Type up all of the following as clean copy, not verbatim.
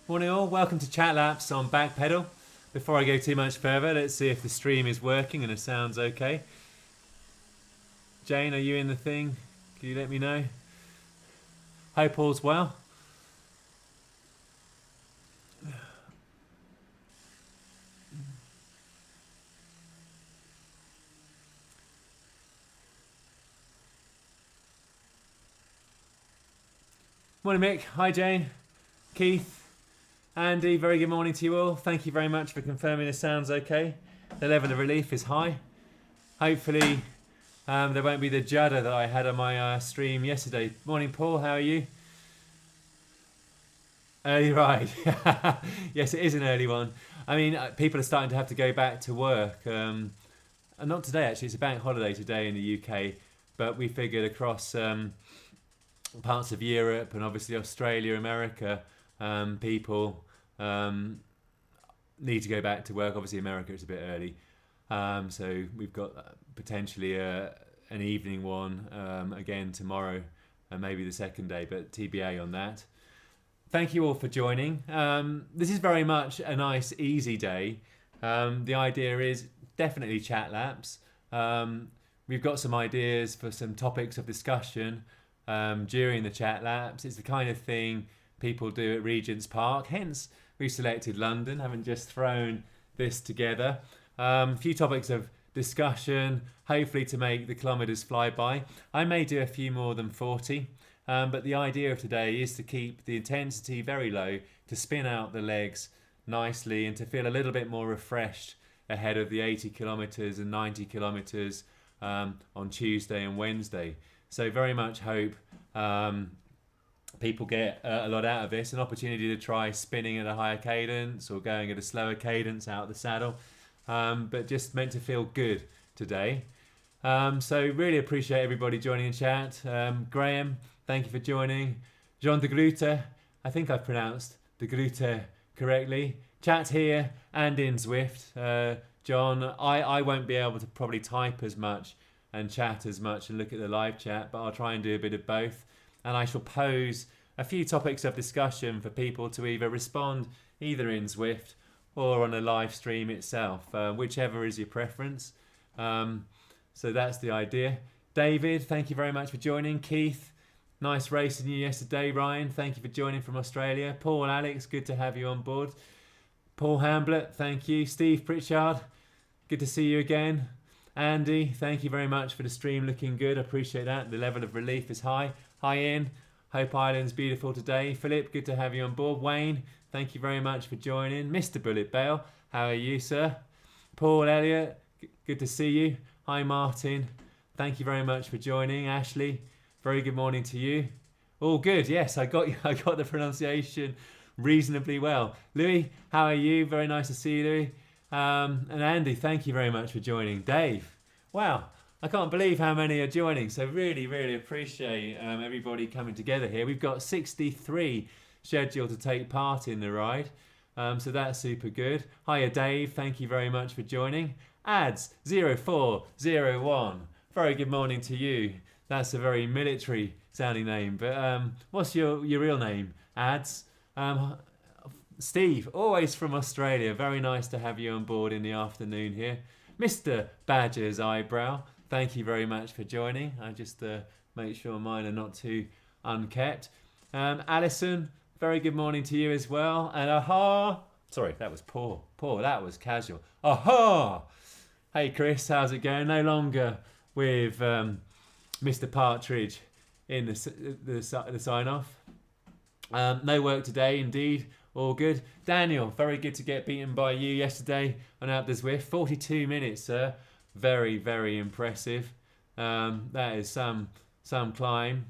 Morning all, welcome to Chat Laps on Backpedal. Before I go too much further, let's see if the stream is working and it sounds okay. Jane, are you in the thing? Can you let me know? Hope all's well. Morning Mick, hi Jane, Keith, Andy, very good morning to you all. Thank you very much for confirming the sound's okay. The level of relief is high. Hopefully there won't be the judder that I had on my stream yesterday. Morning Paul, how are you? Early ride. Yes, it is an early one. I mean, people are starting to have to go back to work. And not today actually, it's a bank holiday today in the UK. But we figured across parts of Europe and obviously Australia, America, people need to go back to work. Obviously America is a bit early, so we've got potentially an evening one again tomorrow and maybe the second day, but TBA on that. Thank you all for joining. This is very much a nice easy day. The idea is definitely chat laps. We've got some ideas for some topics of discussion during the chat laps. It's the kind of thing people do at Regent's Park, hence we selected London, having just thrown this together. A few topics of discussion, hopefully to make the kilometres fly by. I may do a few more than 40, but the idea of today is to keep the intensity very low, to spin out the legs nicely and to feel a little bit more refreshed ahead of the 80 kilometres and 90 kilometres on Tuesday and Wednesday. So very much hope people get a lot out of this, an opportunity to try spinning at a higher cadence or going at a slower cadence out the saddle, but just meant to feel good today. So really appreciate everybody joining in chat. Graham, thank you for joining. John de Groote, I think I've pronounced de Groote correctly. Chat here and in ZWIFT. John, I won't be able to probably type as much and chat as much and look at the live chat, but I'll try and do a bit of both. And I shall pose a few topics of discussion for people to either respond either in ZWIFT or on a live stream itself, whichever is your preference. So that's the idea. David, thank you very much for joining. Keith, nice racing you yesterday. Ryan, thank you for joining from Australia. Paul, Alex, good to have you on board. Paul Hamblett, thank you. Steve Pritchard, good to see you again. Andy, thank you very much for the stream, looking good. I appreciate that. The level of relief is high. Hi Ian, hope Ireland's beautiful today. Philip, good to have you on board. Wayne, thank you very much for joining. Mr. Bullet Bale, how are you, sir? Paul Elliott, good to see you. Hi Martin, thank you very much for joining. Ashley, very good morning to you. All good, yes, I got the pronunciation reasonably well. Louis, how are you? Very nice to see you, Louis. And Andy, thank you very much for joining. Dave, wow, I can't believe how many are joining. So really, really appreciate everybody coming together here. We've got 63 scheduled to take part in the ride. So that's super good. Hiya Dave, thank you very much for joining. Ads 0401, very good morning to you. That's a very military sounding name, but what's your real name? Ads? Steve, always from Australia. Very nice to have you on board in the afternoon here. Mr. Badger's Eyebrow, thank you very much for joining. I just make sure mine are not too unkept. Alison, very good morning to you as well. And aha, sorry, that was poor. That was casual. Aha! Hey Chris, how's it going? No longer with Mr. Partridge in the sign-off. No work today, indeed. All good. Daniel, very good to get beaten by you yesterday on Out the ZWIFT. 42 minutes, sir. Very, very impressive. That is some climb.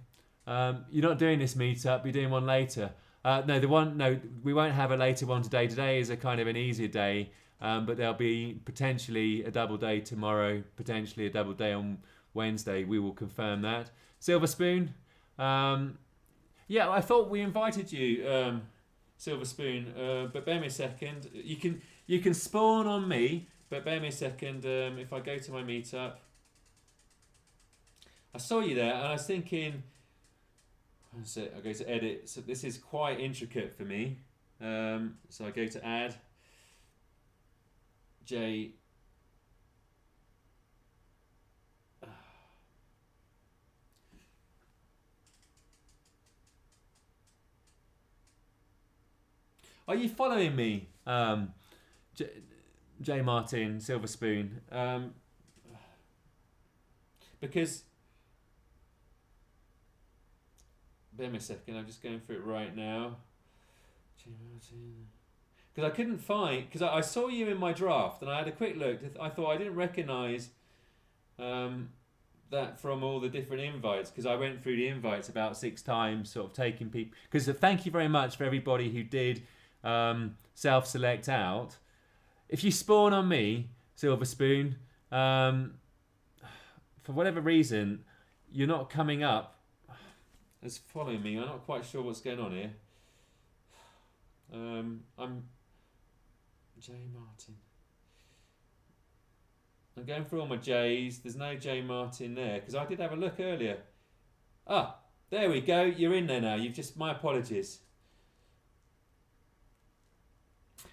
You're not doing this meetup. You're doing one later. No, we won't have a later one today. Today is a kind of an easier day, but there'll be potentially a double day tomorrow, potentially a double day on Wednesday. We will confirm that. Silver Spoon. Yeah, I thought we invited you. Silver Spoon, but bear me a second. You can spawn on me, but bear me a second. If I go to my meetup, I saw you there, and I was thinking. I go to edit. So this is quite intricate for me. So I go to add J. Are you following me, J. Martin Silver Spoon? Because, bear me a second, I'm just going through it right now. J. Martin. Because I couldn't find, because I saw you in my draft and I had a quick look. I thought I didn't recognise that from all the different invites, because I went through the invites about 6 times, sort of taking people. Because thank you very much for everybody who did self-select out. If you spawn on me, Silver Spoon, for whatever reason, you're not coming up as following me. I'm not quite sure what's going on here. I'm J. Martin. I'm going through all my J's. There's no J. Martin there, because I did have a look earlier. Ah, there we go. You're in there now. You've just, my apologies.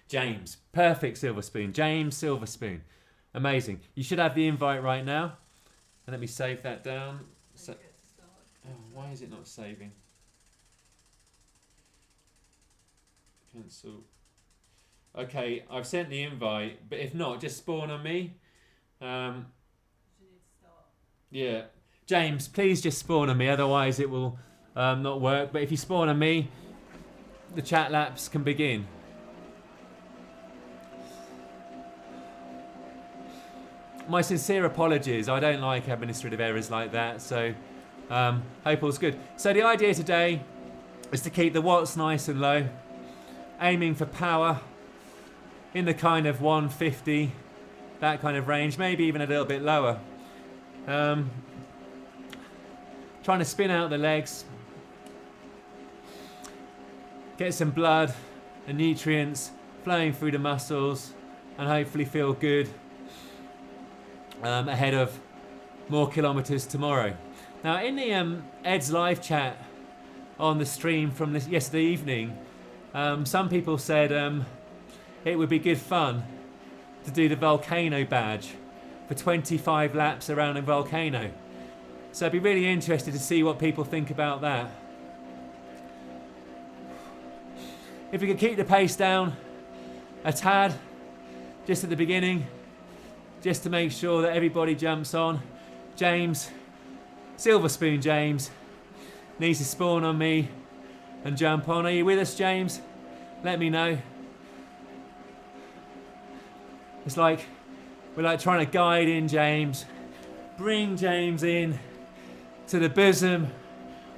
James, perfect, Silver Spoon. James Silver Spoon, amazing. You should have the invite right now. And let me save that down. So, oh, why is it not saving? Cancel. Okay, I've sent the invite, but if not, just spawn on me. Yeah, James, please just spawn on me. Otherwise, it will not work. But if you spawn on me, the chat laps can begin. My sincere apologies. I don't like administrative errors like that, so hope all's good. So the idea today is to keep the watts nice and low, aiming for power in the kind of 150, that kind of range, maybe even a little bit lower. Trying to spin out the legs, get some blood and nutrients flowing through the muscles, and hopefully feel good ahead of more kilometres tomorrow. Now, in the Ed's live chat on the stream from yesterday evening, some people said it would be good fun to do the volcano badge for 25 laps around a volcano. So I'd be really interested to see what people think about that. If we could keep the pace down a tad just at the beginning, just to make sure that everybody jumps on. James, Silver Spoon James, needs to spawn on me and jump on. Are you with us, James? Let me know. It's like we're like trying to guide in James, bring James in to the bosom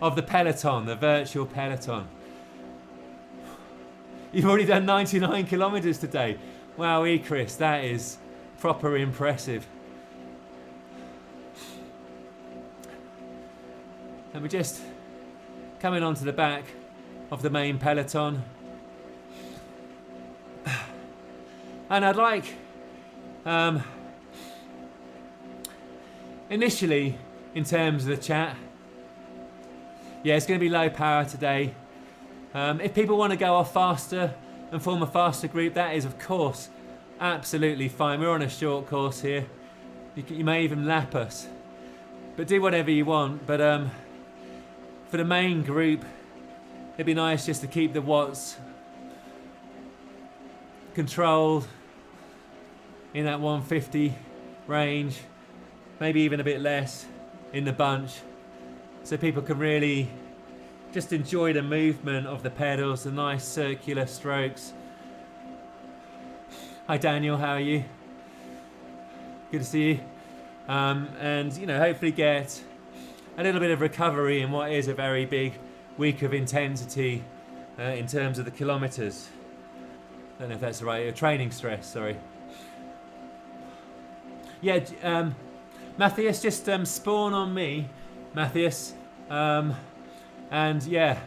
of the peloton, the virtual peloton. You've already done 99 kilometres today. Wow, Chris, that is proper impressive. And we're just coming onto the back of the main peloton. And I'd like, initially, in terms of the chat, yeah, it's going to be low power today. If people want to go off faster and form a faster group, that is, of course, absolutely fine. We're on a short course here. You may even lap us. But do whatever you want. But for the main group, it'd be nice just to keep the watts controlled in that 150 range. Maybe even a bit less in the bunch. So people can really just enjoy the movement of the pedals, the nice circular strokes. Hi Daniel, how are you? Good to see you. And you know, hopefully get a little bit of recovery in what is a very big week of intensity in terms of the kilometres. I don't know if that's the right, training stress, sorry. Yeah, Matthias, just spawn on me, Matthias. And yeah.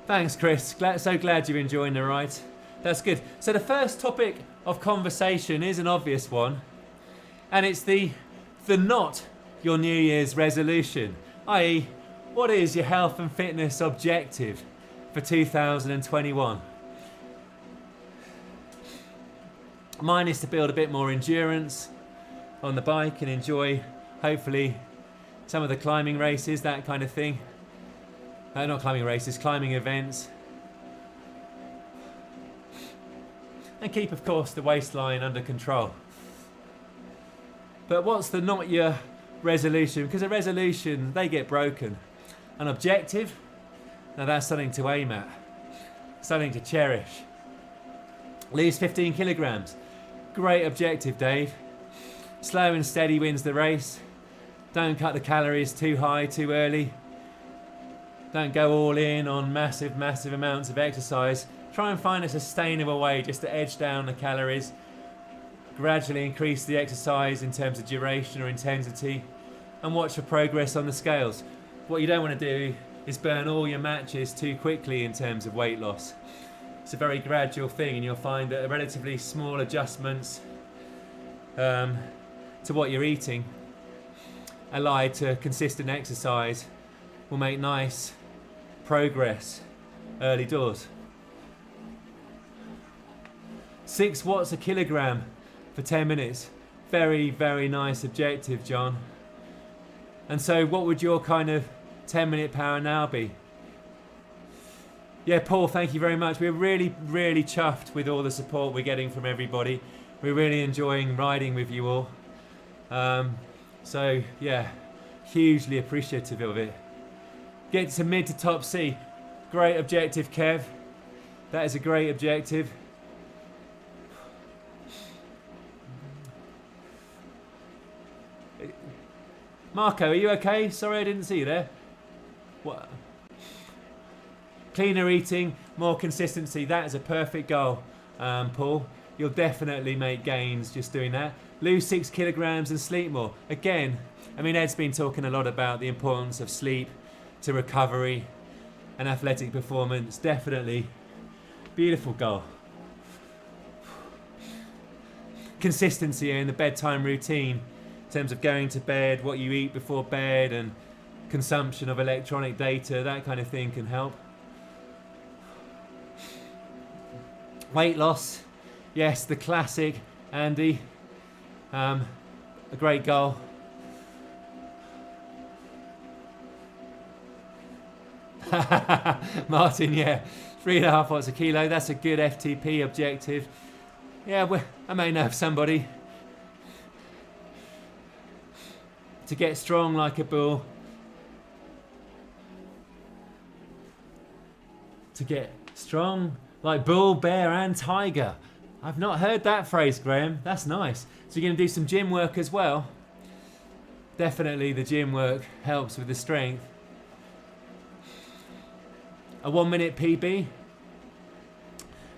Thanks, Chris. So glad you're enjoying the ride. That's good. So the first topic of conversation is an obvious one, and it's the not your New Year's resolution, i.e., what is your health and fitness objective for 2021? Mine is to build a bit more endurance on the bike and enjoy, hopefully, some of the climbing races, that kind of thing. Not climbing races, climbing events. And keep, of course, the waistline under control. But what's the not your resolution? Because a resolution, they get broken. An objective, now that's something to aim at, something to cherish. Lose 15 kilograms. Great objective, Dave. Slow and steady wins the race. Don't cut the calories too high too early. Don't go all in on massive amounts of exercise. Try and find a sustainable way just to edge down the calories. Gradually increase the exercise in terms of duration or intensity, and watch for progress on the scales. What you don't want to do is burn all your matches too quickly in terms of weight loss. It's a very gradual thing, and you'll find that relatively small adjustments to what you're eating, allied to consistent exercise, will make nice progress early doors. 6 watts a kilogram for 10 minutes. Very, very nice objective, John. And so what would your kind of 10-minute power now be? Yeah, Paul, thank you very much. We're really, really chuffed with all the support we're getting from everybody. We're really enjoying riding with you all. So, yeah, hugely appreciative of it. Get to mid to top C. Great objective, Kev. That is a great objective. Marco, are you okay? Sorry I didn't see you there. What? Cleaner eating, more consistency. That is a perfect goal, Paul. You'll definitely make gains just doing that. Lose 6 kilograms and sleep more. Again, I mean, Ed's been talking a lot about the importance of sleep to recovery and athletic performance. Definitely. Beautiful goal. Consistency in the bedtime routine in terms of going to bed, what you eat before bed, and consumption of electronic data, that kind of thing can help. Weight loss, yes, the classic, Andy. A great goal. Martin, yeah, 3.5 watts a kilo. That's a good FTP objective. Yeah, I may know of somebody. To get strong like a bull. To get strong like bull, bear and tiger. I've not heard that phrase, Graham. That's nice. So you're going to do some gym work as well. Definitely the gym work helps with the strength. A 1 minute PB.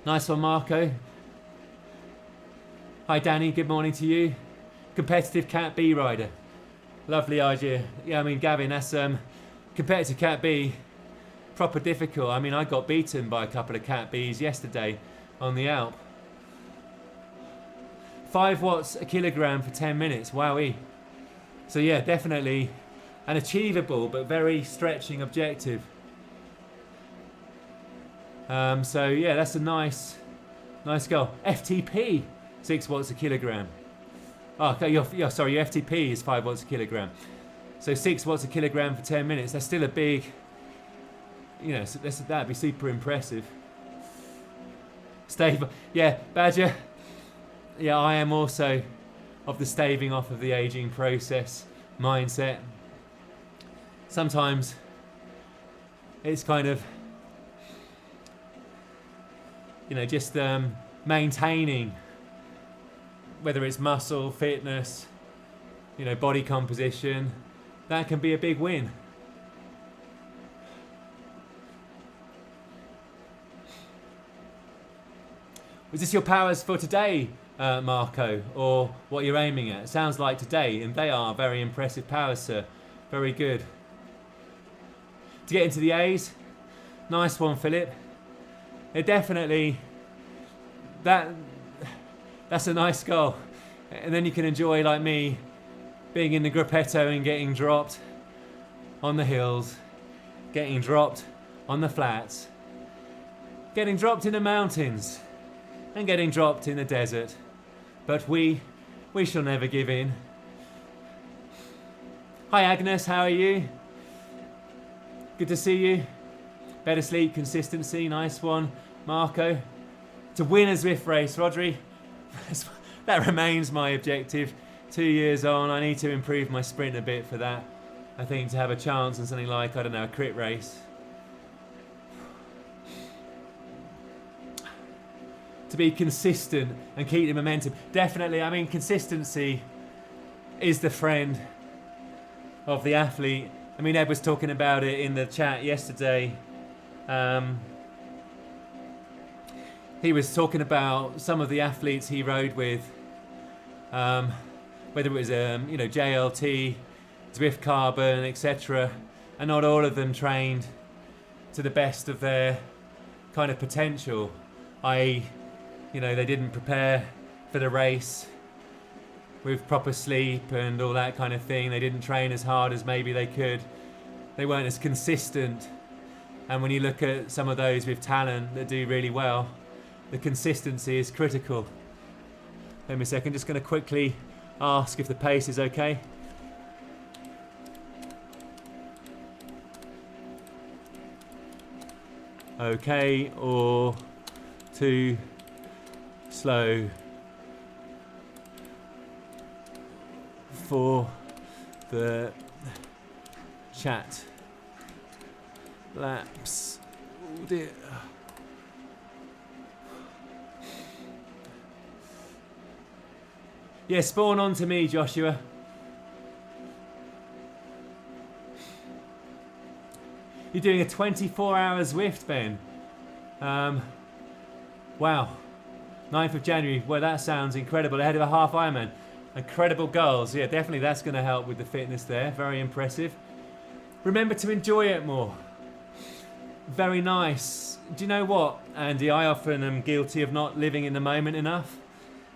Nice one, Marco. Hi, Danny. Good morning to you. Competitive Cat B rider. Lovely idea. Yeah, I mean, Gavin, that's competitive Cat B. Proper difficult. I mean, I got beaten by a couple of Cat Bs yesterday on the Alp. 5 watts a kilogram for 10 minutes. Wowee. So yeah, definitely an achievable but very stretching objective. So yeah, that's a nice goal. FTP, 6 watts a kilogram. Oh, okay, your FTP is 5 watts a kilogram. So 6 watts a kilogram for 10 minutes. That's still a big, that'd be super impressive. Stave, yeah, Badger. Yeah, I am also of the staving off of the aging process mindset. Sometimes it's kind of, just maintaining, whether it's muscle, fitness, body composition, that can be a big win. Was this your powers for today, Marco, or what you're aiming at? It sounds like today, and they are very impressive powers, sir. Very good. To get into the A's, nice one, Philip. They're definitely, that's a nice goal. And then you can enjoy, like me, being in the gruppetto and getting dropped on the hills getting dropped on the flats, getting dropped in the mountains, and getting dropped in the desert. But we shall never give in. Hi Agnes, how are you? Good to see you. Better sleep, consistency, nice one. Marco, to win a ZWIFT race, Rodri. That remains my objective. 2 years on, I need to improve my sprint a bit for that. I think to have a chance on something like, I don't know, a crit race. To be consistent and keep the momentum. Definitely, I mean, consistency is the friend of the athlete. I mean, Ed was talking about it in the chat yesterday. He was talking about some of the athletes he rode with, whether it was JLT, ZWIFT Carbon, etc. And not all of them trained to the best of their kind of potential, i.e., they didn't prepare for the race with proper sleep and all that kind of thing. They didn't train as hard as maybe they could. They weren't as consistent. And when you look at some of those with talent that do really well, the consistency is critical. Wait a second, just going to quickly ask if the pace is okay. Okay, or too slow for the chat laps. Oh dear. Yeah, spawn on to me, Joshua. You're doing a 24-hour ZWIFT, Ben. Wow. 9th of January. Well, that sounds incredible. Ahead of a half Ironman. Incredible goals. Yeah, definitely that's going to help with the fitness there. Very impressive. Remember to enjoy it more. Very nice. Do you know what, Andy? I often am guilty of not living in the moment enough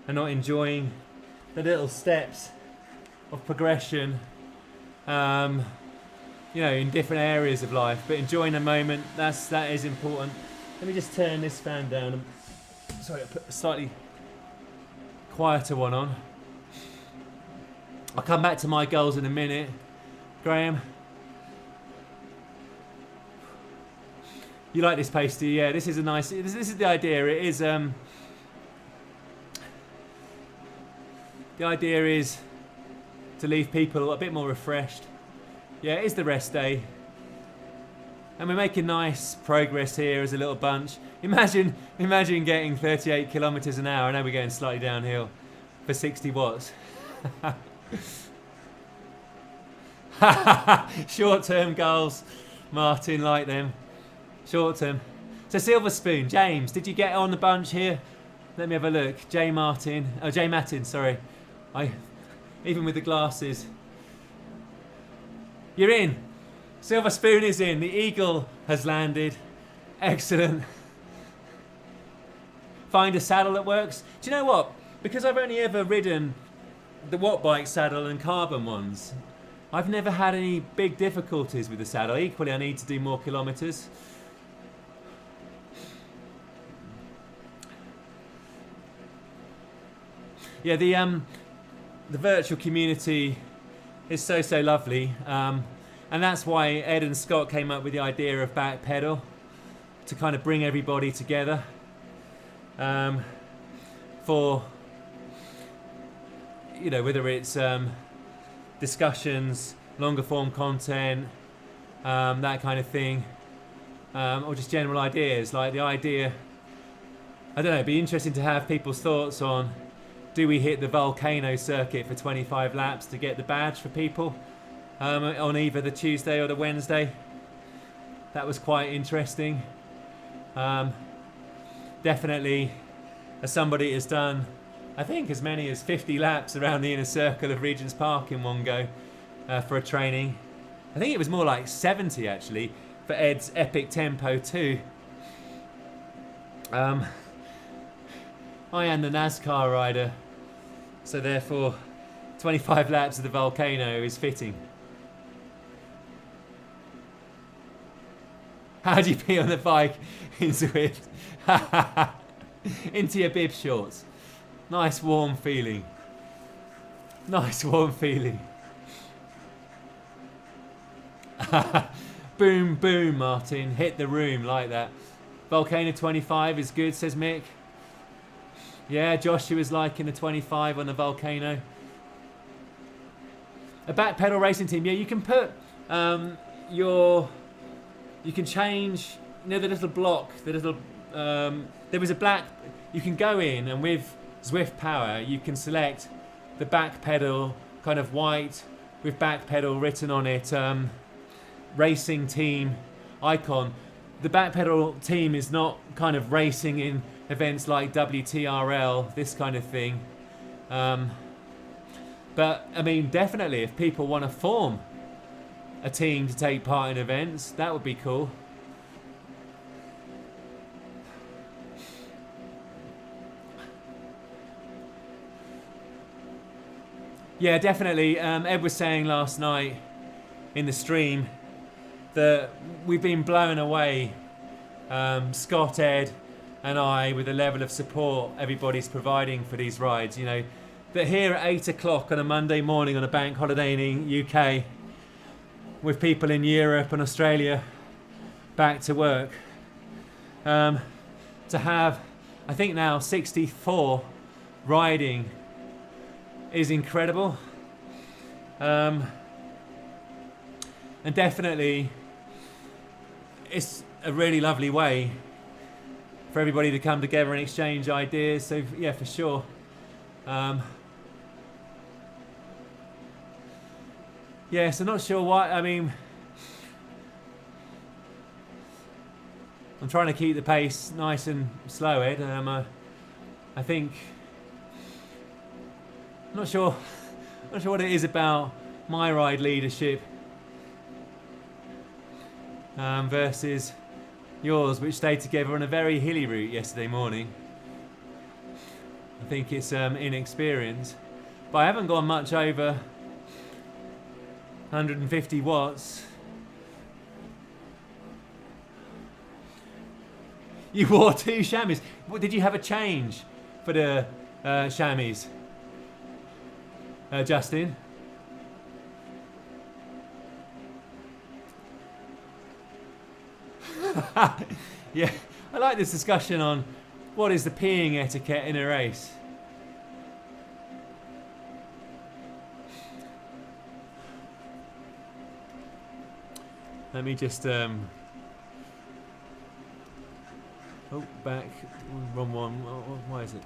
and not enjoying the little steps of progression, in different areas of life. But enjoying the moment, that is important. Let me just turn this fan down. Sorry, I put a slightly quieter one on. I'll come back to my goals in a minute. Graham, you like this pace, do you? Yeah, this is a nice. This is the idea. It is. The idea is to leave people a bit more refreshed. Yeah, it is the rest day. And we're making nice progress here as a little bunch. Imagine getting 38 kilometers an hour. I know we're going slightly downhill for 60 watts. Short-term goals. Martin, like them. Short-term. So Silver Spoon, James, did you get on the bunch here? Let me have a look. Jay Martin, sorry. Even with the glasses. You're in. Silver Spoon is in. The Eagle has landed. Excellent. Find a saddle that works. Do you know what? Because I've only ever ridden the Watt Bike saddle and carbon ones, I've never had any big difficulties with the saddle. Equally, I need to do more kilometres. Yeah, the virtual community is so lovely, and that's why Ed and Scott came up with the idea of Backpedal, to kind of bring everybody together for, whether it's discussions, longer form content, that kind of thing, or just general ideas. Like the idea, I don't know, it'd be interesting to have people's thoughts on, do we hit the volcano circuit for 25 laps to get the badge for people on either the Tuesday or the Wednesday? That was quite interesting. Definitely, as somebody has done, I think as many as 50 laps around the inner circle of Regent's Park in one go for a training. I think it was more like 70 actually for Ed's Epic Tempo 2. I am the NASCAR rider, so therefore 25 laps of the volcano is fitting. How do you pee on the bike in Zwift? Into your bib shorts. Nice warm feeling. Nice warm feeling. Boom, boom, Martin. Hit the room like that. Volcano 25 is good, says Mick. Yeah, Joshua's liking the 25 on the Volcano. A Backpedal racing team. Yeah, you can put you can change, you know, the little block, the little, there was a black, you can go in and with Zwift Power, you can select the Backpedal, kind of white, with Backpedal written on it, racing team icon. The Backpedal team is not kind of racing in events like WTRL, this kind of thing. But, I mean, definitely, if people want to form a team to take part in events, that would be cool. Yeah, definitely. Ed was saying last night in the stream that we've been blown away, Scott, Ed and I, with the level of support everybody's providing for these rides. You know, that here at 8 o'clock on a Monday morning on a bank holiday in the UK, with people in Europe and Australia back to work, to have, I think now 64 riding is incredible. And definitely it's a really lovely way for everybody to come together and exchange ideas. So yeah, for sure. Yeah, so not sure why. I mean, I'm trying to keep the pace nice and slow, Ed. I think, not sure what it is about my ride leadership versus yours, which stayed together on a very hilly route yesterday morning. I think it's inexperience, but I haven't gone much over 150 watts. You wore 2 chamois. What, did you have a change for the chamois, Justin? Yeah, I like this discussion on what is the peeing etiquette in a race. Let me just oh, back, wrong one. Why is it?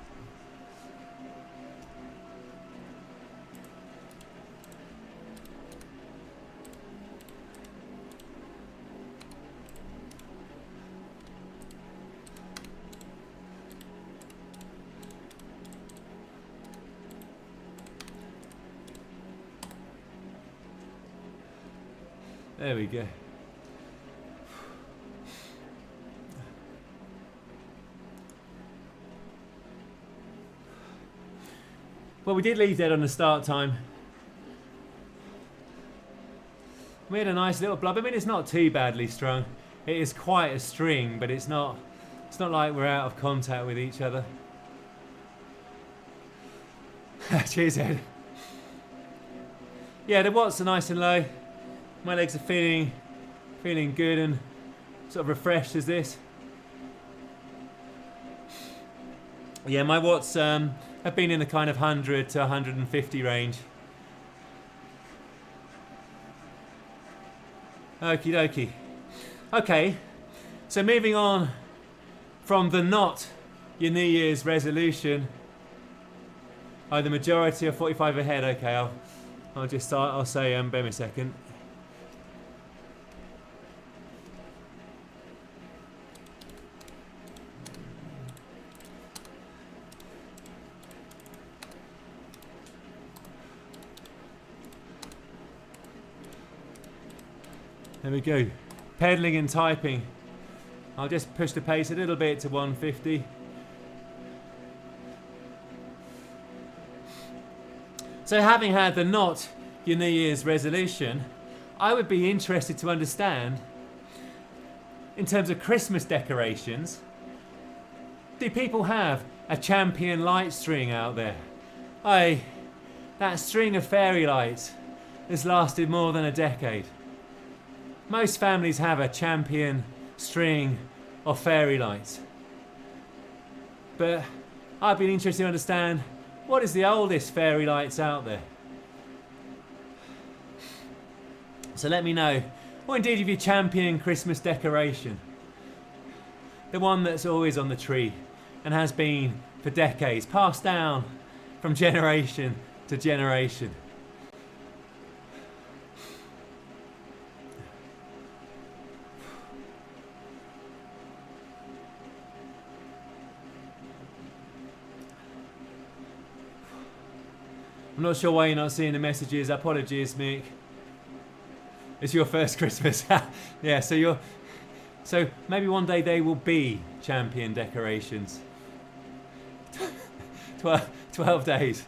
There we go. Well, we did leave dead on the start time. We had a nice little blub. I mean, it's not too badly strung. It is quite a string, but it's not like we're out of contact with each other. Cheers, Ed. Yeah, the watts are nice and low. My legs are feeling good and sort of refreshed as this. Yeah, my watts have been in the kind of 100 to 150 range. Okie dokie. Okay, so moving on from the not your New Year's resolution. Oh, the majority are 45 ahead. Okay, I'll just start. I'll say bear me a second. There we go. Pedaling and typing. I'll just push the pace a little bit to 150. So having had the not your New Year's resolution, I would be interested to understand in terms of Christmas decorations, do people have a champion light string out there? That string of fairy lights has lasted more than a decade. Most families have a champion string of fairy lights. But I've been interested to understand, what is the oldest fairy lights out there? So let me know. Or indeed if you champion Christmas decoration. The one that's always on the tree and has been for decades, passed down from generation to generation. I'm not sure why you're not seeing the messages. Apologies, Mick. It's your first Christmas. Yeah, so maybe one day they will be champion decorations. 12 days.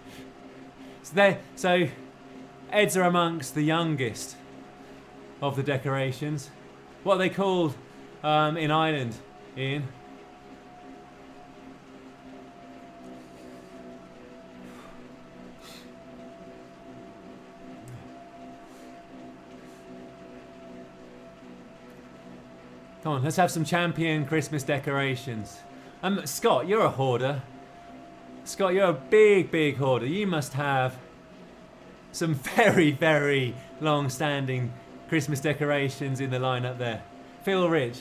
So Eds are amongst the youngest of the decorations. What are they called in Ireland, Ian? Come on, let's have some champion Christmas decorations. Scott, you're a hoarder. Scott, you're a big hoarder. You must have some very long-standing Christmas decorations in the lineup there. Phil Rich,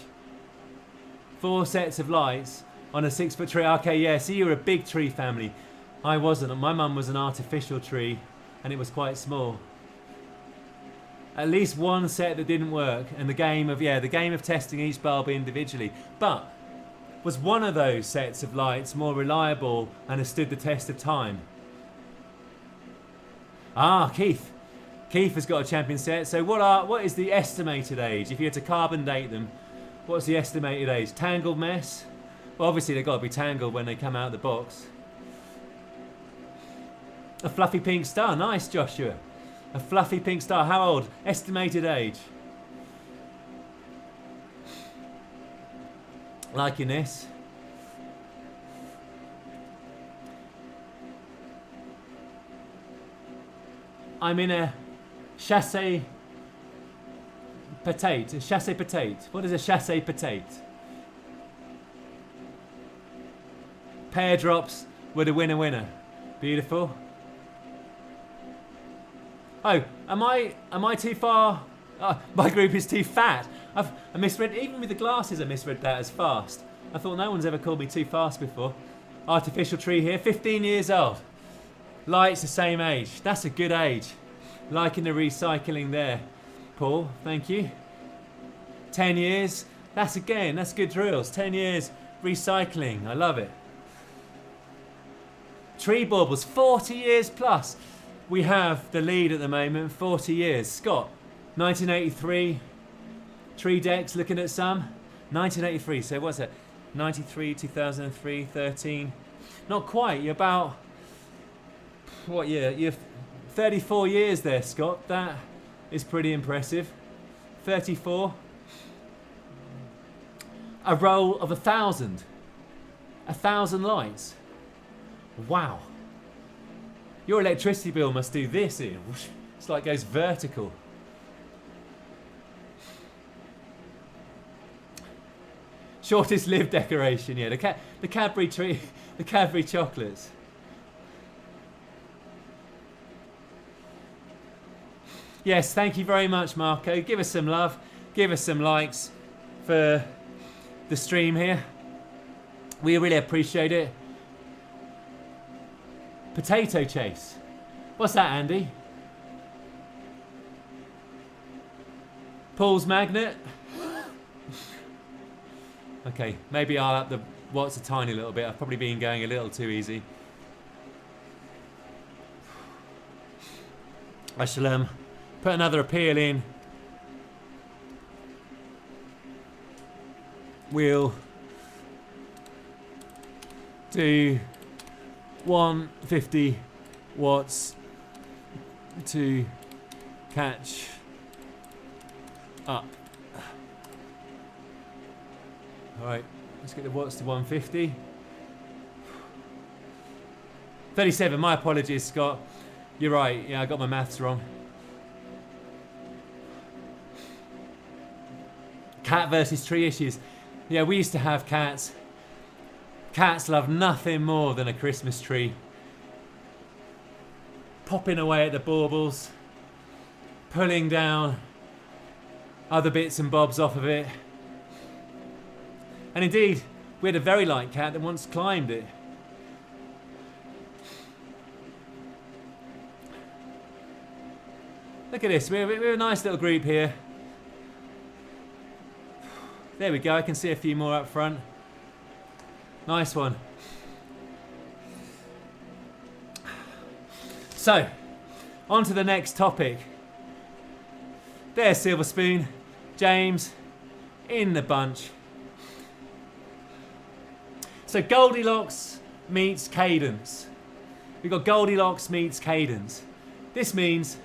4 sets of lights on a 6-foot tree. Okay, yeah, so you're a big tree family. I wasn't. My mum was an artificial tree, and it was quite small. At least one set that didn't work, and the game of testing each bulb individually. But was one of those sets of lights more reliable and has stood the test of time? Keith has got a champion set. So what is the estimated age? If you had to carbon date them, what's the estimated age? Tangled mess? Well, obviously they've got to be tangled when they come out of the box. A fluffy pink star. Nice, Joshua. A fluffy pink star. How old? Estimated age. Liking this. I'm in a chassé patate. A chassé patate. What is a chassé patate? Pear drops with a winner. Beautiful. Oh, am I too far? My group is too fat. I misread, even with the glasses I misread that as fast. I thought no one's ever called me too fast before. Artificial tree here, 15 years old. Light's the same age. That's a good age. Liking the recycling there. Paul, thank you. 10 years. That's good drills. 10 years recycling. I love it. Tree baubles, 40 years plus. We have the lead at the moment, 40 years. Scott, 1983. Tree decks, looking at some. 1983, so what's that? 93, 2003, 13. Not quite, you're about... What year? You're 34 years there, Scott. That is pretty impressive. 34. A roll of 1,000. 1,000 lights. Wow. Your electricity bill must do this, Ian. It's like it goes vertical. Shortest lived decoration, yeah. The Cadbury tree, the Cadbury chocolates. Yes, thank you very much, Marco. Give us some love. Give us some likes for the stream here. We really appreciate it. Potato chase. What's that, Andy? Paul's magnet. Okay, maybe I'll up the watts a tiny little bit. I've probably been going a little too easy. I shall put another appeal in. We'll do 150 watts to catch up. All right, let's get the watts to 150. 37, my apologies, Scott. You're right, yeah, I got my maths wrong. Cat versus tree issues. Yeah, we used to have cats. Cats love nothing more than a Christmas tree. Popping away at the baubles, pulling down other bits and bobs off of it. And indeed, we had a very light cat that once climbed it. Look at this, we're a nice little group here. There we go, I can see a few more up front. Nice one. So, on to the next topic. There's Silver Spoon, James, in the bunch. So Goldilocks meets cadence. We've got Goldilocks meets cadence. This means,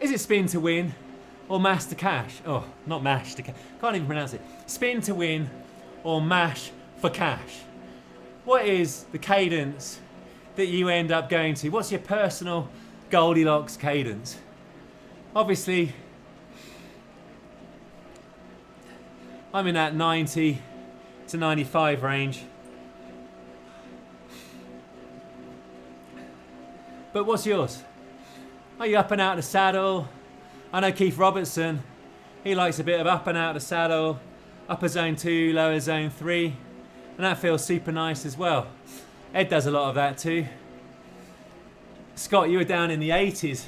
is it spin to win or mash to cash? Oh, not mash to cash. Can't even pronounce it. Spin to win or mash for cash. What is the cadence that you end up going to? What's your personal Goldilocks cadence? Obviously, I'm in that 90 to 95 range. But what's yours? Are you up and out of the saddle? I know Keith Robertson, he likes a bit of up and out of the saddle, upper zone 2, lower zone 3, and that feels super nice as well. Ed does a lot of that too. Scott, you were down in the 80s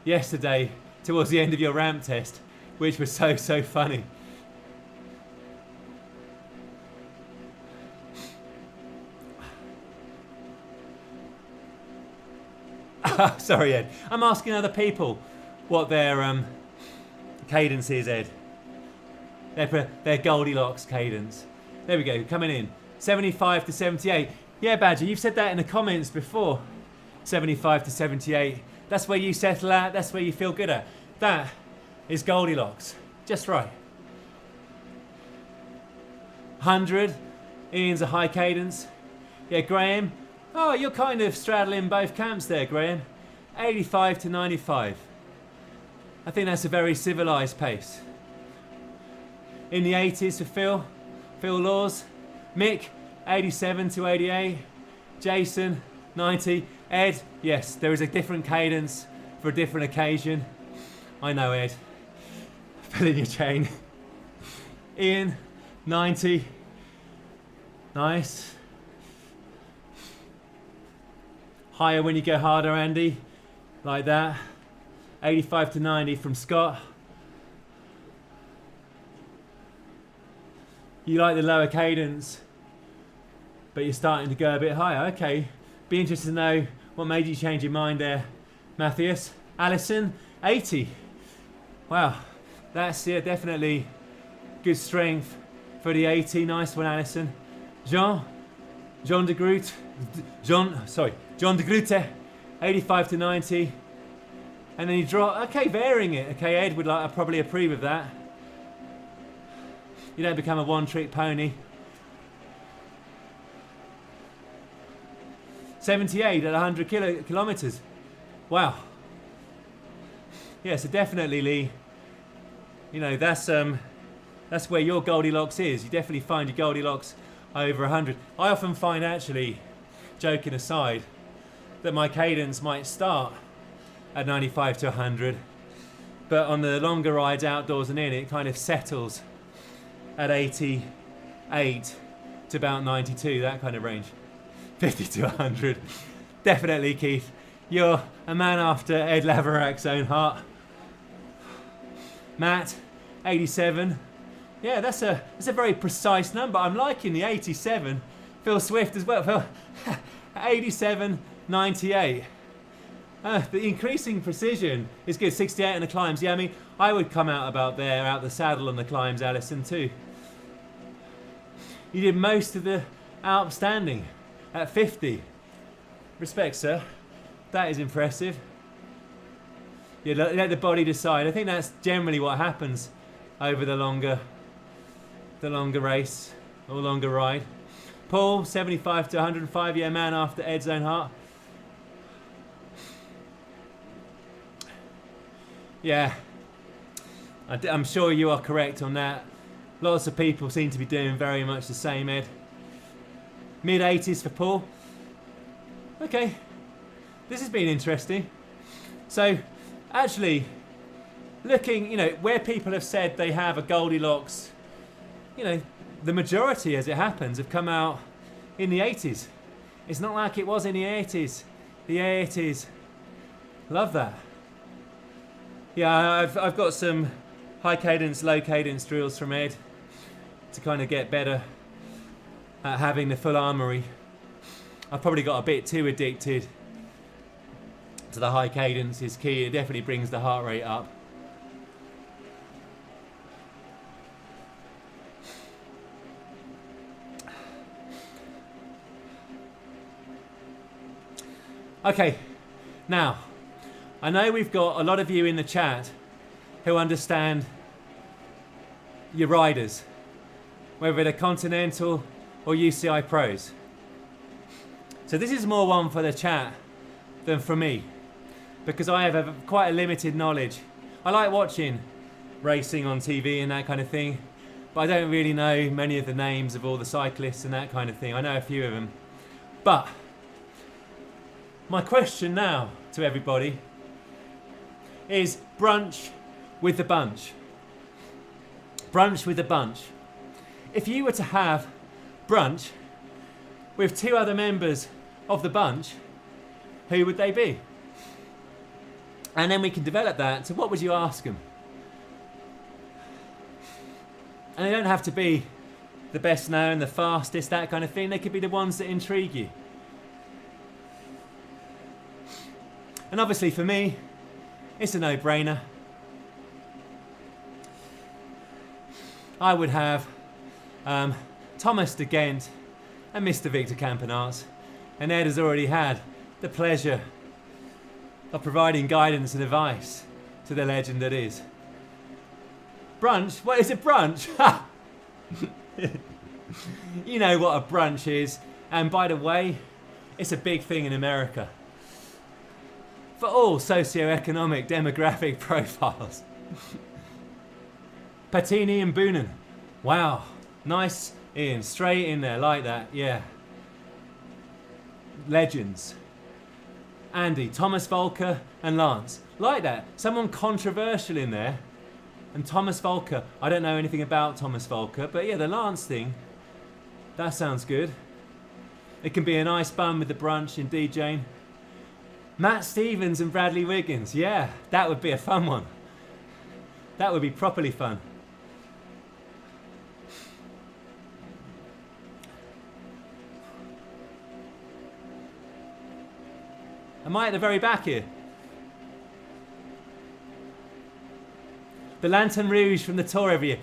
yesterday towards the end of your ramp test, which was so funny. Sorry, Ed. I'm asking other people what their cadence is, Ed. Their Goldilocks cadence. There we go, coming in. 75 to 78. Yeah, Badger, you've said that in the comments before. 75 to 78. That's where you settle at, that's where you feel good at. That is Goldilocks. Just right. 100. Ian's a high cadence. Yeah, Graham. Oh, you're kind of straddling both camps there, Graham. 85 to 95. I think that's a very civilised pace. In the 80s for Phil Laws. Mick, 87 to 88. Jason, 90. Ed, yes, there is a different cadence for a different occasion. I know, Ed. Pulling your chain. Ian, 90. Nice. Higher when you go harder, Andy. Like that. 85 to 90 from Scott. You like the lower cadence, but you're starting to go a bit higher. Okay. Be interested to know what made you change your mind there, Matthias. Alison, 80. Wow. That's, yeah, definitely good strength for the 80. Nice one, Alison. John de Groot. John de Groot, 85 to 90. And then you drop, okay, varying it. Okay, Ed would probably approve of that. You don't become a one-trick pony. 78 at 100 kilometers. Wow. Yeah, so definitely, Lee, you know, that's where your Goldilocks is. You definitely find your Goldilocks over 100. I often find, actually, joking aside, that my cadence might start at 95 to 100, but on the longer rides outdoors and in, it kind of settles at 88 to about 92, that kind of range. 50 to 100. Definitely, Keith. You're a man after Ed Laverak's own heart. Matt, 87. Yeah, that's a very precise number. I'm liking the 87. Phil Swift as well. Phil, 87, 98. The increasing precision is good. 68 on the climbs. Yeah, I mean, I would come out about there, out the saddle on the climbs, Alison, too. You did most of the outstanding at 50. Respect, sir. That is impressive. Yeah, let the body decide. I think that's generally what happens over the longer race or longer ride. Paul, 75 to 105, yeah, man after Ed's own heart. Yeah, I'm sure you are correct on that. Lots of people seem to be doing very much the same, Ed. Mid-80s for Paul. Okay, this has been interesting. So, actually, looking, where people have said they have a Goldilocks, the majority, as it happens, have come out in the 80s. It's not like it was in the 80s. The 80s. Love that. Yeah, I've got some high cadence, low cadence drills from Ed to kind of get better at having the full armory. I've probably got a bit too addicted to the high cadence is key. It definitely brings the heart rate up. Okay, now, I know we've got a lot of you in the chat who understand your riders, whether they're Continental or UCI Pros. So this is more one for the chat than for me, because I have quite a limited knowledge. I like watching racing on TV and that kind of thing, but I don't really know many of the names of all the cyclists and that kind of thing. I know a few of them. But my question now to everybody is brunch with the bunch. Brunch with the bunch. If you were to have brunch with two other members of the bunch, who would they be? And then we can develop that. So what would you ask them? And they don't have to be the best known, the fastest, that kind of thing. They could be the ones that intrigue you. And obviously for me, it's a no-brainer. I would have Thomas de Gent and Mr. Victor Campenaerts. And Ed has already had the pleasure of providing guidance and advice to the legend that is. Brunch? What is it, brunch? You know what a brunch is. And by the way, it's a big thing in America. For all socio-economic demographic profiles. Patini and Boonen. Wow. Nice in, straight in there, like that, yeah. Legends. Andy, Thomas Volker and Lance. Like that. Someone controversial in there. And Thomas Volker. I don't know anything about Thomas Volker, but yeah, the Lance thing, that sounds good. It can be a nice bun with the brunch, indeed, Jane. Matt Stevens and Bradley Wiggins. Yeah, that would be a fun one. That would be properly fun. Am I at the very back here? The Lantern Rouge from the tour every year.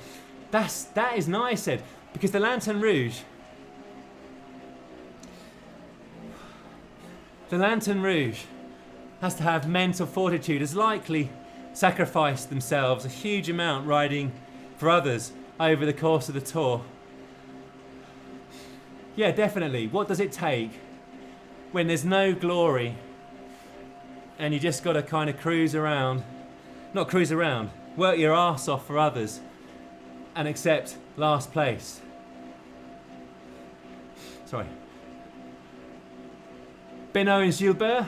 That is nice, Ed, because the Lantern Rouge has to have mental fortitude, has likely sacrificed themselves a huge amount riding for others over the course of the tour. Yeah, definitely. What does it take when there's no glory and you just got to kind of cruise around, not cruise around, work your arse off for others and accept last place? Sorry. Benoit and Gilbert.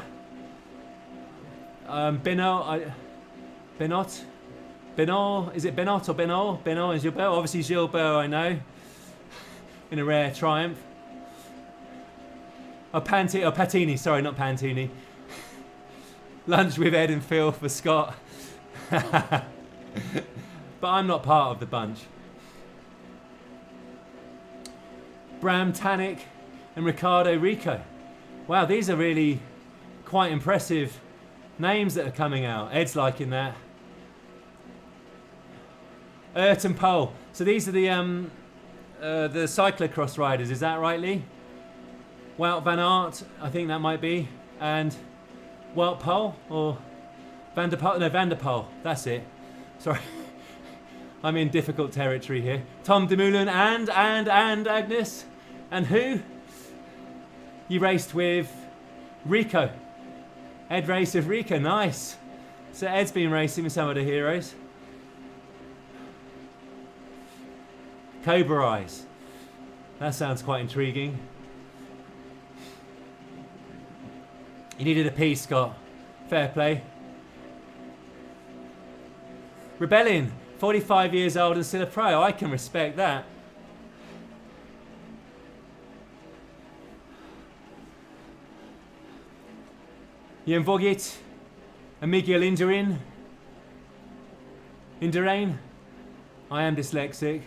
Benoit, is it Benoit or Benoit? Benoit and Gilbert. Obviously Gilbert I know, in a rare triumph. Patini, sorry, not Pantini. Lunch with Ed and Phil for Scott. But I'm not part of the bunch. Bram Tanek and Ricardo Rico. Wow, these are really quite impressive names that are coming out. Ed's liking that. Ayrton Pole. So these are the cyclocross riders, is that right, Lee? Wout van Aert, I think that might be. And Wout Pole or Van der Poel? No, Van der Poel. That's it. Sorry. I'm in difficult territory here. Tom Dumoulin and Agnes. And who? You raced with Rico. Ed raced with Rico, nice. So Ed's been racing with some of the heroes. Cobra Eyes. That sounds quite intriguing. You needed a P, Scott. Fair play. Rebellion. 45 years old and still a pro. I can respect that. Jan Vogt and Miguel Indurain. I am dyslexic.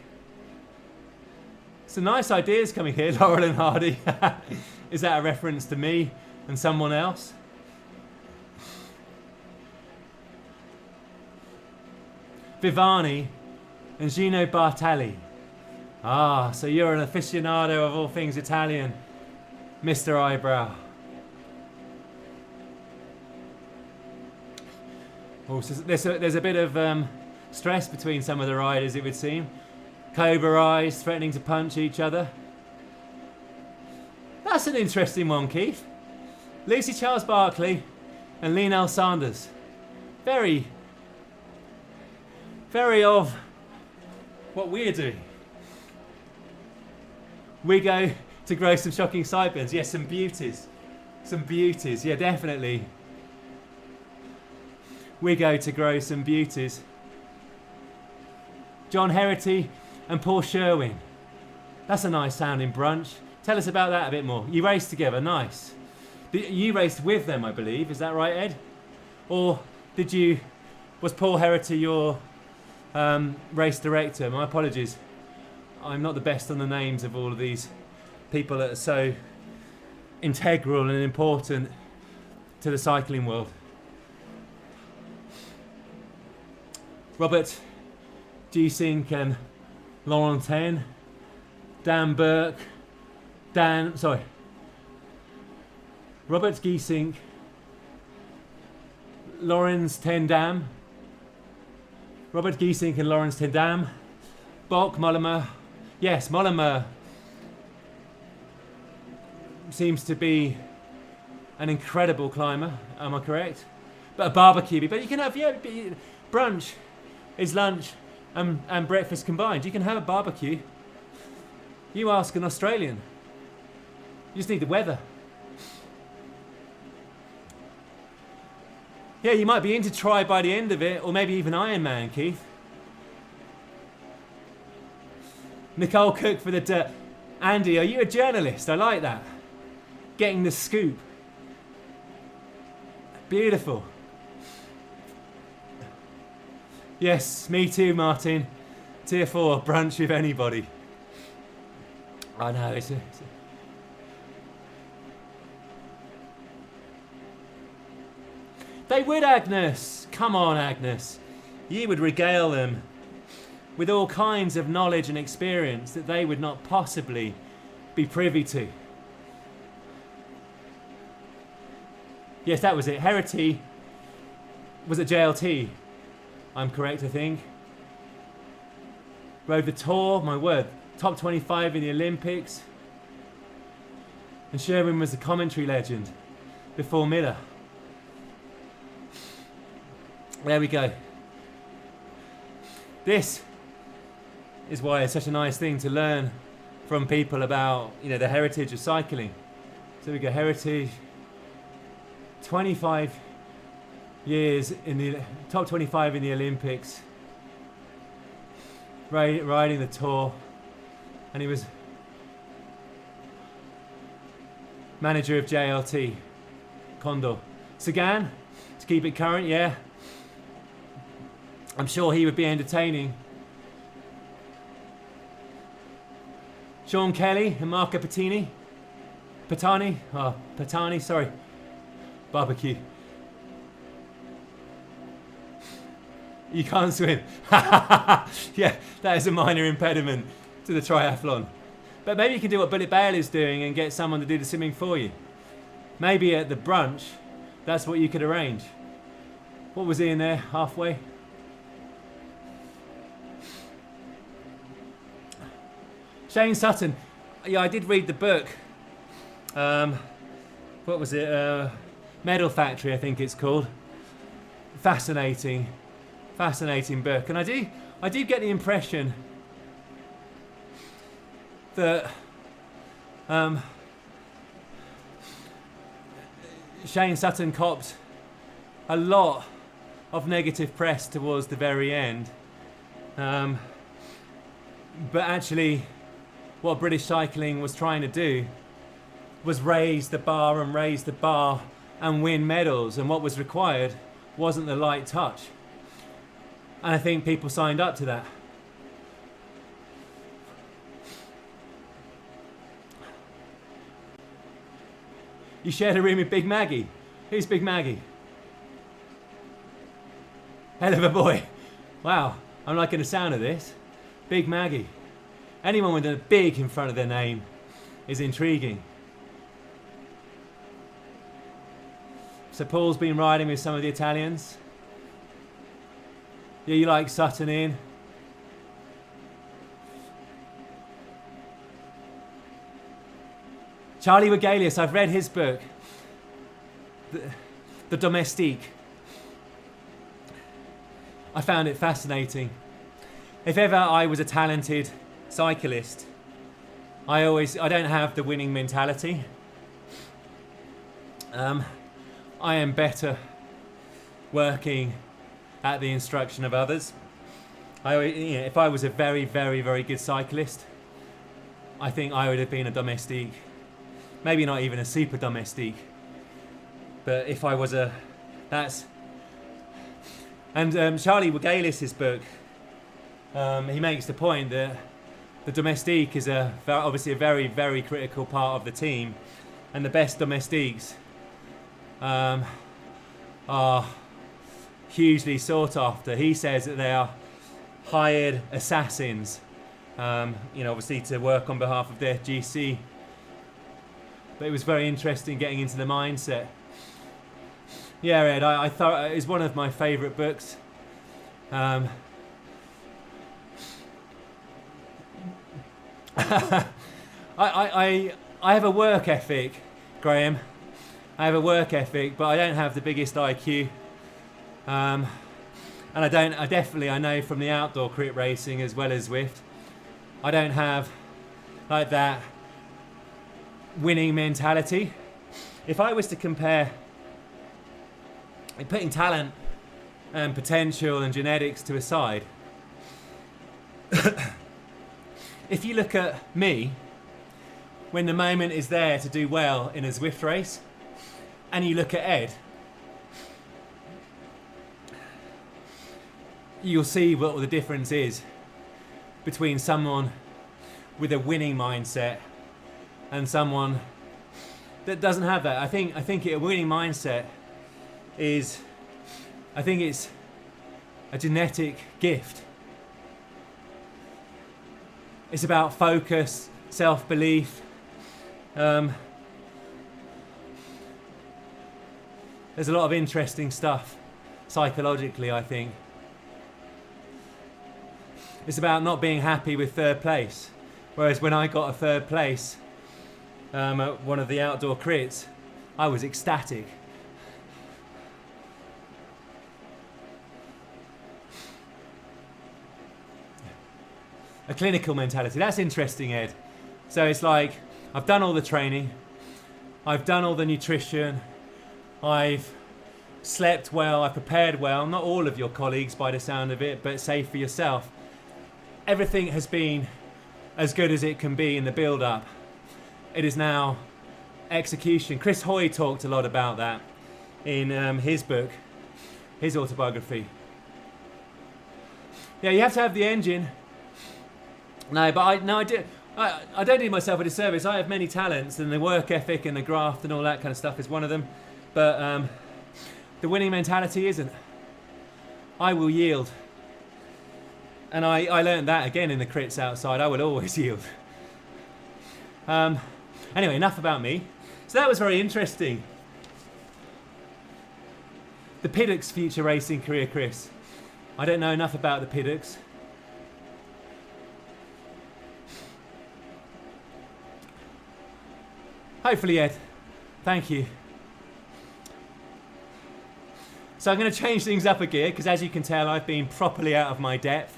Some nice ideas coming here, Laurel and Hardy. Is that a reference to me and someone else? Vivani and Gino Bartali. Ah, so you're an aficionado of all things Italian, Mr. Eyebrow. Also, there's a bit of stress between some of the riders, it would seem. Cobra Eyes threatening to punch each other. That's an interesting one, Keith. Lucy Charles Barkley and Lionel Sanders. Very of what we're doing. We go to grow some shocking sideburns. Yes, some beauties. Some beauties, yeah, definitely. We go to grow some beauties. John Herity and Paul Sherwin. That's a nice sounding brunch. Tell us about that a bit more. You raced together, nice. You raced with them, I believe. Is that right, Ed? Or was Paul Herity your race director? My apologies. I'm not the best on the names of all of these people that are so integral and important to the cycling world. Robert Giesink and Laurentin, Dan Burke, Robert Giesink, Lorenz Tendam, Robert Giesink and Lorenz Tendam, Bok Mollema. Yes, Mollema seems to be an incredible climber, am I correct? But a barbecue, but you can have, yeah, brunch is lunch and breakfast combined. You can have a barbecue. You ask an Australian. You just need the weather. Yeah, you might be into Try by the end of it, or maybe even Ironman, Keith. Nicole Cook for the dirt. Andy, are you a journalist? I like that. Getting the scoop. Beautiful. Yes, me too, Martin. Tier 4, brunch with anybody. I know, They would, Agnes. Come on, Agnes. You would regale them with all kinds of knowledge and experience that they would not possibly be privy to. Yes, that was it. Herity was at JLT. I'm correct, I think. Rode the Tour, my word. Top 25 in the Olympics. And Sherwin was the commentary legend before Miller. There we go. This is why it's such a nice thing to learn from people about, the heritage of cycling. So we go, heritage, 25 years in the top 25 in the Olympics, riding the Tour, and he was manager of JLT, Condor. Sagan, to keep it current, yeah. I'm sure he would be entertaining. Sean Kelly and Marco Patani, sorry. Barbecue. You can't swim. Yeah, that is a minor impediment to the triathlon. But maybe you can do what Billy Bale is doing and get someone to do the swimming for you. Maybe at the brunch, that's what you could arrange. What was he in there, halfway? Shane Sutton. Yeah, I did read the book. What was it? Medal Factory, I think it's called. Fascinating book. And I do get the impression that Shane Sutton copped a lot of negative press towards the very end. But actually, what British cycling was trying to do was raise the bar and win medals. And what was required wasn't the light touch. And I think people signed up to that. You shared a room with Big Maggie. Who's Big Maggie? Hell of a boy. Wow, I'm liking the sound of this. Big Maggie. Anyone with a big in front of their name is intriguing. So Paul's been riding with some of the Italians. Yeah, you like Sutton, Ian? Charlie Wegelius, I've read his book, The Domestique. I found it fascinating. If ever I was a talented cyclist, I don't have the winning mentality. I am better working at the instruction of others. If I was a very, very, very good cyclist, I think I would have been a domestique. Maybe not even a super domestique. But if I was And Charlie Wegelius' book, he makes the point that the domestique is obviously a very, very critical part of the team, and the best domestiques are hugely sought after. He says that they are hired assassins, obviously to work on behalf of their GC. But it was very interesting getting into the mindset. Yeah, Ed, I thought it's one of my favourite books. I have a work ethic, Graham. I have a work ethic, but I don't have the biggest IQ. And I know from the outdoor crit racing as well as ZWIFT, I don't have like that winning mentality. If I was to compare putting talent and potential and genetics to a side, if you look at me, when the moment is there to do well in a ZWIFT race, and you look at Ed, you'll see what the difference is between someone with a winning mindset and someone that doesn't have that. I think a winning mindset is, I think it's a genetic gift. It's about focus, self-belief. There's a lot of interesting stuff psychologically, I think. It's about not being happy with third place. Whereas when I got a third place at one of the outdoor crits, I was ecstatic. A clinical mentality. That's interesting, Ed. So it's like, I've done all the training, I've done all the nutrition, I've slept well, I've prepared well. Not all of your colleagues by the sound of it, but say for yourself. Everything has been as good as it can be in the build-up. It is now execution. Chris Hoy talked a lot about that in his book, his autobiography. Yeah, you have to have the engine. No, but I don't do myself a disservice. I have many talents, and the work ethic and the graft and all that kind of stuff is one of them. But the winning mentality isn't. I will yield. And I learned that again in the crits outside. I will always yield. Anyway, enough about me. So that was very interesting. The Piddocks future racing career, Chris. I don't know enough about the Piddocks. Hopefully, Ed. Thank you. So I'm going to change things up a gear because, as you can tell, I've been properly out of my depth.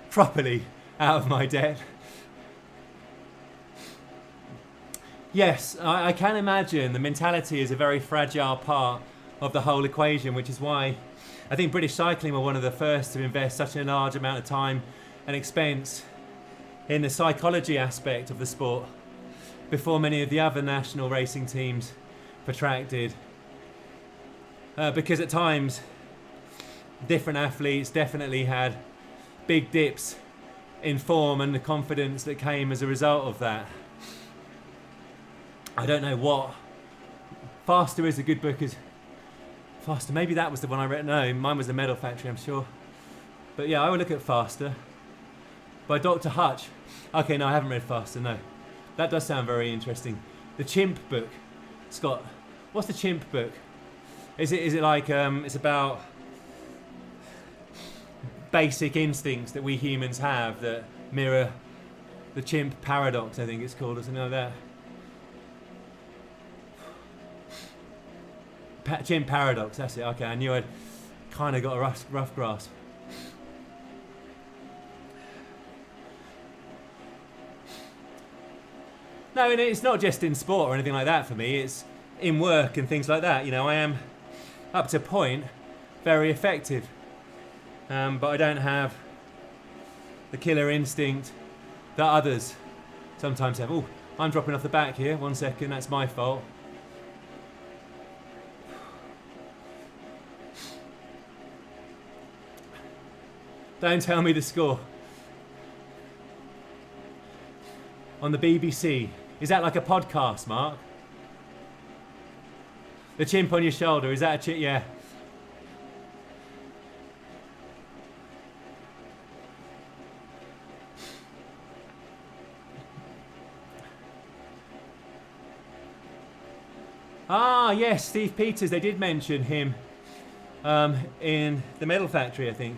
Properly out of my depth. Yes, I can imagine the mentality is a very fragile part of the whole equation, which is why I think British Cycling were one of the first to invest such a large amount of time and expense in the psychology aspect of the sport before many of the other national racing teams protracted. Because at times, different athletes definitely had big dips in form and the confidence that came as a result of that. I don't know what. Faster is a good book. Faster, maybe that was the one I read. No, mine was The Medal Factory, I'm sure. But yeah, I would look at Faster by Dr. Hutch. Okay, no, I haven't read Faster, no. That does sound very interesting. The Chimp book. Scott, what's the Chimp book? Is it like, it's about basic instincts that we humans have that mirror the chimp paradox, I think it's called, or something like that. Chimp paradox, that's it. Okay, I knew I'd kind of got a rough grasp. No, and it's not just in sport or anything like that for me. It's in work and things like that. You know, I am, up to a point, very effective. But I don't have the killer instinct that others sometimes have. Oh, I'm dropping off the back here. 1 second, that's my fault. Don't tell me the score. On the BBC. Is that like a podcast, Mark? The chimp on your shoulder, is that a chimp? Yeah. Ah, yes, Steve Peters, they did mention him in The Medal Factory, I think.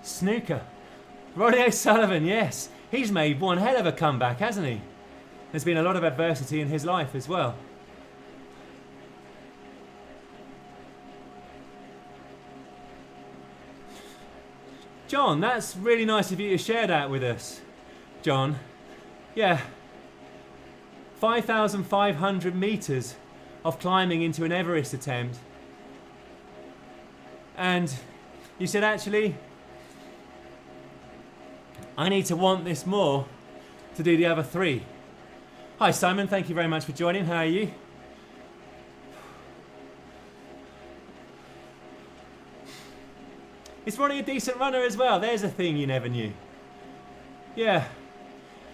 Snooker. Ronnie O'Sullivan, yes. He's made one hell of a comeback, hasn't he? There's been a lot of adversity in his life as well. John, that's really nice of you to share that with us, John. Yeah. 5,500 metres of climbing into an Everest attempt. And you said, actually, I need to want this more to do the other 3. Hi Simon, thank you very much for joining. How are you? Is Ronnie a decent runner as well? There's a thing you never knew. Yeah.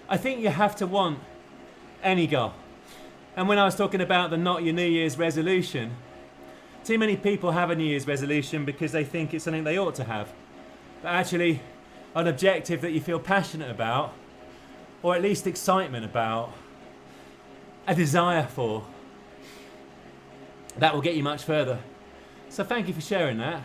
I think you have to want any goal. And when I was talking about the not your New Year's resolution, too many people have a New Year's resolution because they think it's something they ought to have. But actually, an objective that you feel passionate about, or at least excitement about, a desire for, that will get you much further. So thank you for sharing that.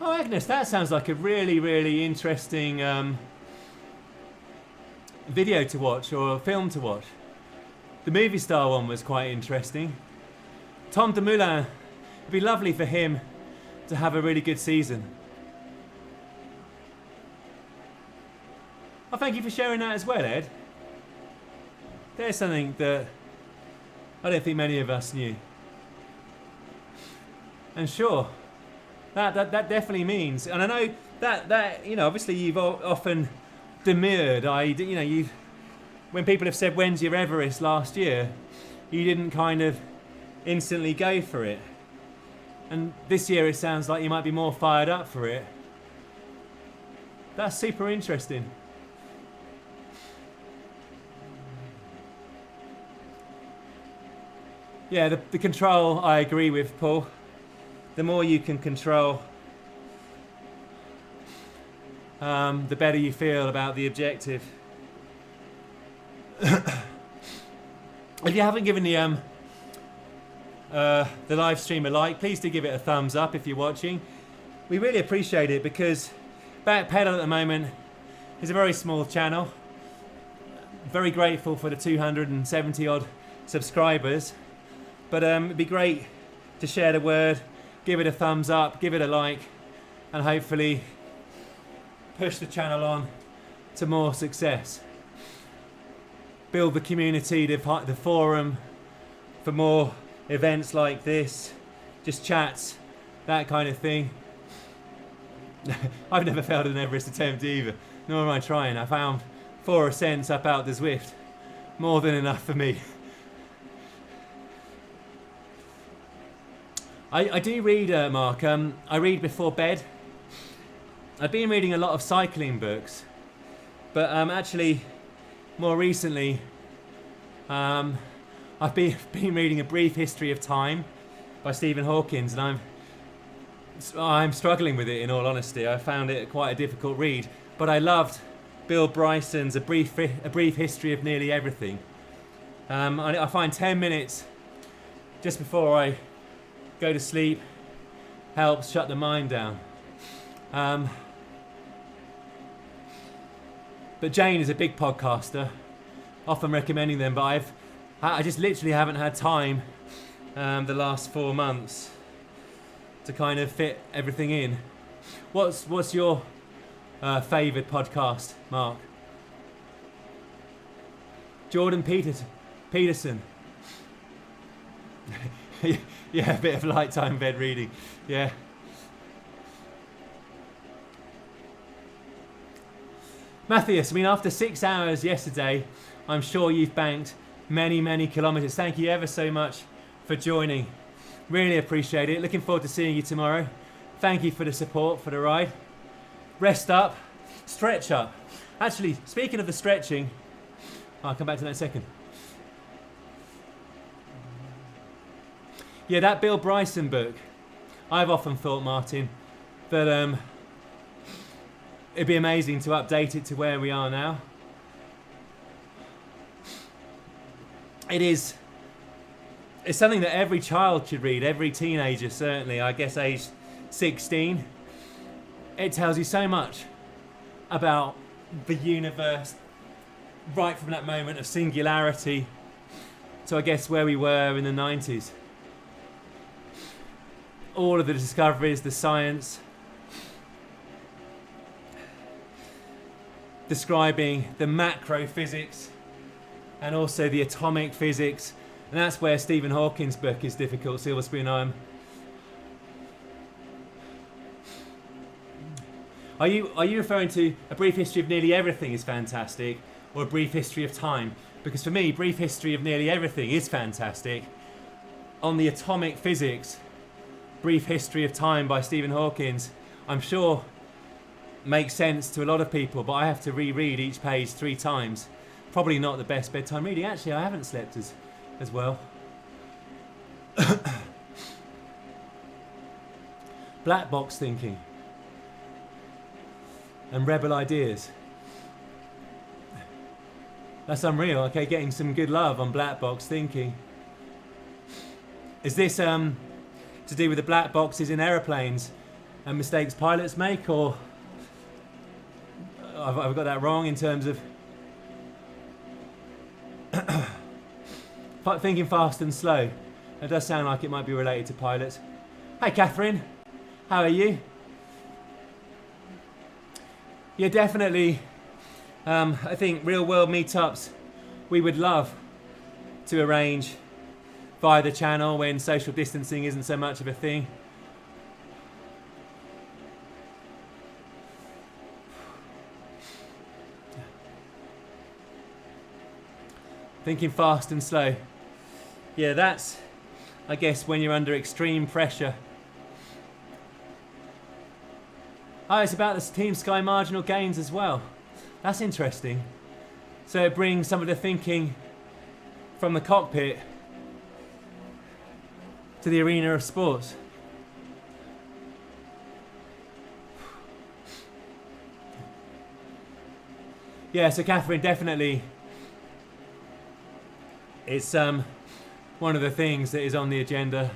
Oh, Agnes, that sounds like a really, really interesting video to watch or a film to watch. The movie star one was quite interesting. Tom Dumoulin, it'd be lovely for him to have a really good season. Oh, thank you for sharing that as well, Ed. There's something that I don't think many of us knew. And sure, that definitely means, and I know that you know, obviously you've often demurred. When people have said, when's your Everest last year, you didn't kind of instantly go for it. And this year it sounds like you might be more fired up for it. That's super interesting. Yeah, the control, I agree with Paul. The more you can control the better you feel about the objective. If you haven't given the live stream a like, please do give it a thumbs up if you're watching. We really appreciate it because Backpedal at the moment is a very small channel. Very grateful for the 270 odd subscribers, but it'd be great to share the word, give it a thumbs up, give it a like, and hopefully push the channel on to more success. Build the community, the forum for more events like this, just chats, that kind of thing. I've never failed an Everest attempt either, nor am I trying. I found 4 ascents up out the ZWIFT, more than enough for me. I do read, Mark. I read before bed. I've been reading a lot of cycling books, but actually, more recently, I've been reading A Brief History of Time by Stephen Hawking, and I'm struggling with it. In all honesty, I found it quite a difficult read, but I loved Bill Bryson's A Brief History of Nearly Everything. I find 10 minutes just before I go to sleep helps shut the mind down. But Jane is a big podcaster, often recommending them, but I just literally haven't had time the last 4 months to kind of fit everything in. What's your favoured podcast, Mark? Jordan Peterson. Yeah, a bit of light time bed reading. Yeah. Matthias, I mean, after 6 hours yesterday, I'm sure you've banked many, many kilometres. Thank you ever so much for joining. Really appreciate it. Looking forward to seeing you tomorrow. Thank you for the support for the ride. Rest up, stretch up. Actually, speaking of the stretching, I'll come back to that in a second. Yeah, that Bill Bryson book, I've often thought, Martin, that it'd be amazing to update it to where we are now. It's something that every child should read, every teenager certainly, I guess age 16. It tells you so much about the universe, right from that moment of singularity to I guess where we were in the 90s. All of the discoveries, the science, describing the macro physics and also the atomic physics, and that's where Stephen Hawking's book is difficult, Silver Spoon Iron. Are you referring to A Brief History of Nearly Everything is fantastic, or A Brief History of Time? Because for me, Brief History of Nearly Everything is fantastic. On the atomic physics, Brief History of Time by Stephen Hawking, I'm sure makes sense to a lot of people, but I have to reread each page 3 times. Probably not the best bedtime reading. Actually, I haven't slept as well. Black box thinking and rebel ideas. That's unreal. Okay, getting some good love on black box thinking. Is this to do with the black boxes in aeroplanes and mistakes pilots make, or I've got that wrong in terms of thinking fast and slow? It does sound like it might be related to pilots. Hi Catherine, how are you? Yeah, definitely. I think real world meetups we would love to arrange via the channel when social distancing isn't so much of a thing. Thinking fast and slow. Yeah, that's, I guess, when you're under extreme pressure. Oh, it's about the Team Sky marginal gains as well. That's interesting. So it brings some of the thinking from the cockpit to the arena of sports. Yeah, so Catherine, definitely, it's one of the things that is on the agenda.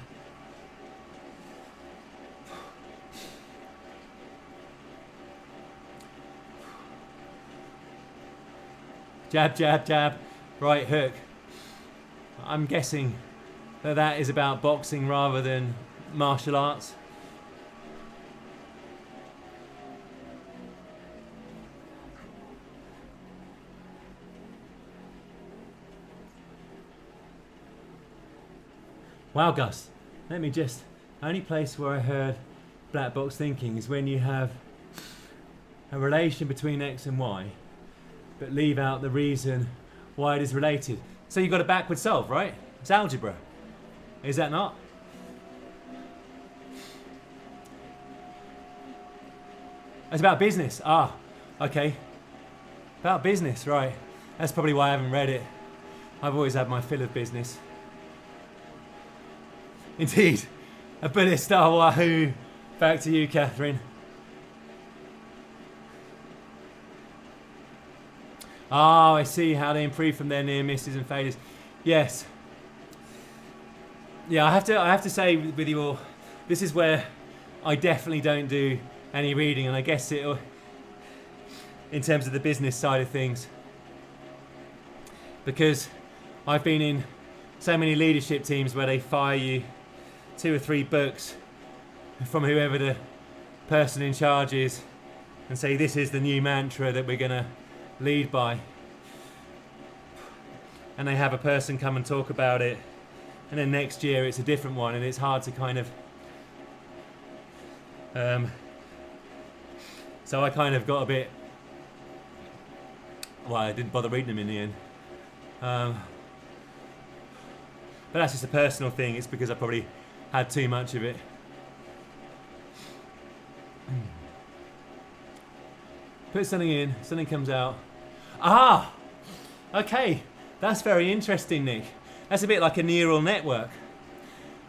Jab, jab, jab, right hook. I'm guessing that that is about boxing rather than martial arts. Wow, Gus, let me just... Only place where I heard black box thinking is when you have a relation between X and Y, but leave out the reason why it is related. So you've got a backward solve, right? It's algebra. Is that not? It's about business. Ah, okay. About business, right. That's probably why I haven't read it. I've always had my fill of business. Indeed. A bullet star wahoo. Back to you, Catherine. Oh, I see how they improve from their near misses and failures. Yes. Yeah, I have to say with you all, this is where I definitely don't do any reading, and I guess it'll, in terms of the business side of things, because I've been in so many leadership teams where they fire you 2 or 3 books from whoever the person in charge is and say this is the new mantra that we're going to lead by, and they have a person come and talk about it, and then next year it's a different one, and it's hard to kind of so I kind of got a bit, well, I didn't bother reading them in the end, but that's just a personal thing. It's because I probably had too much of it. Put something in, something comes out. Ah, okay, that's very interesting, Nick. That's a bit like a neural network,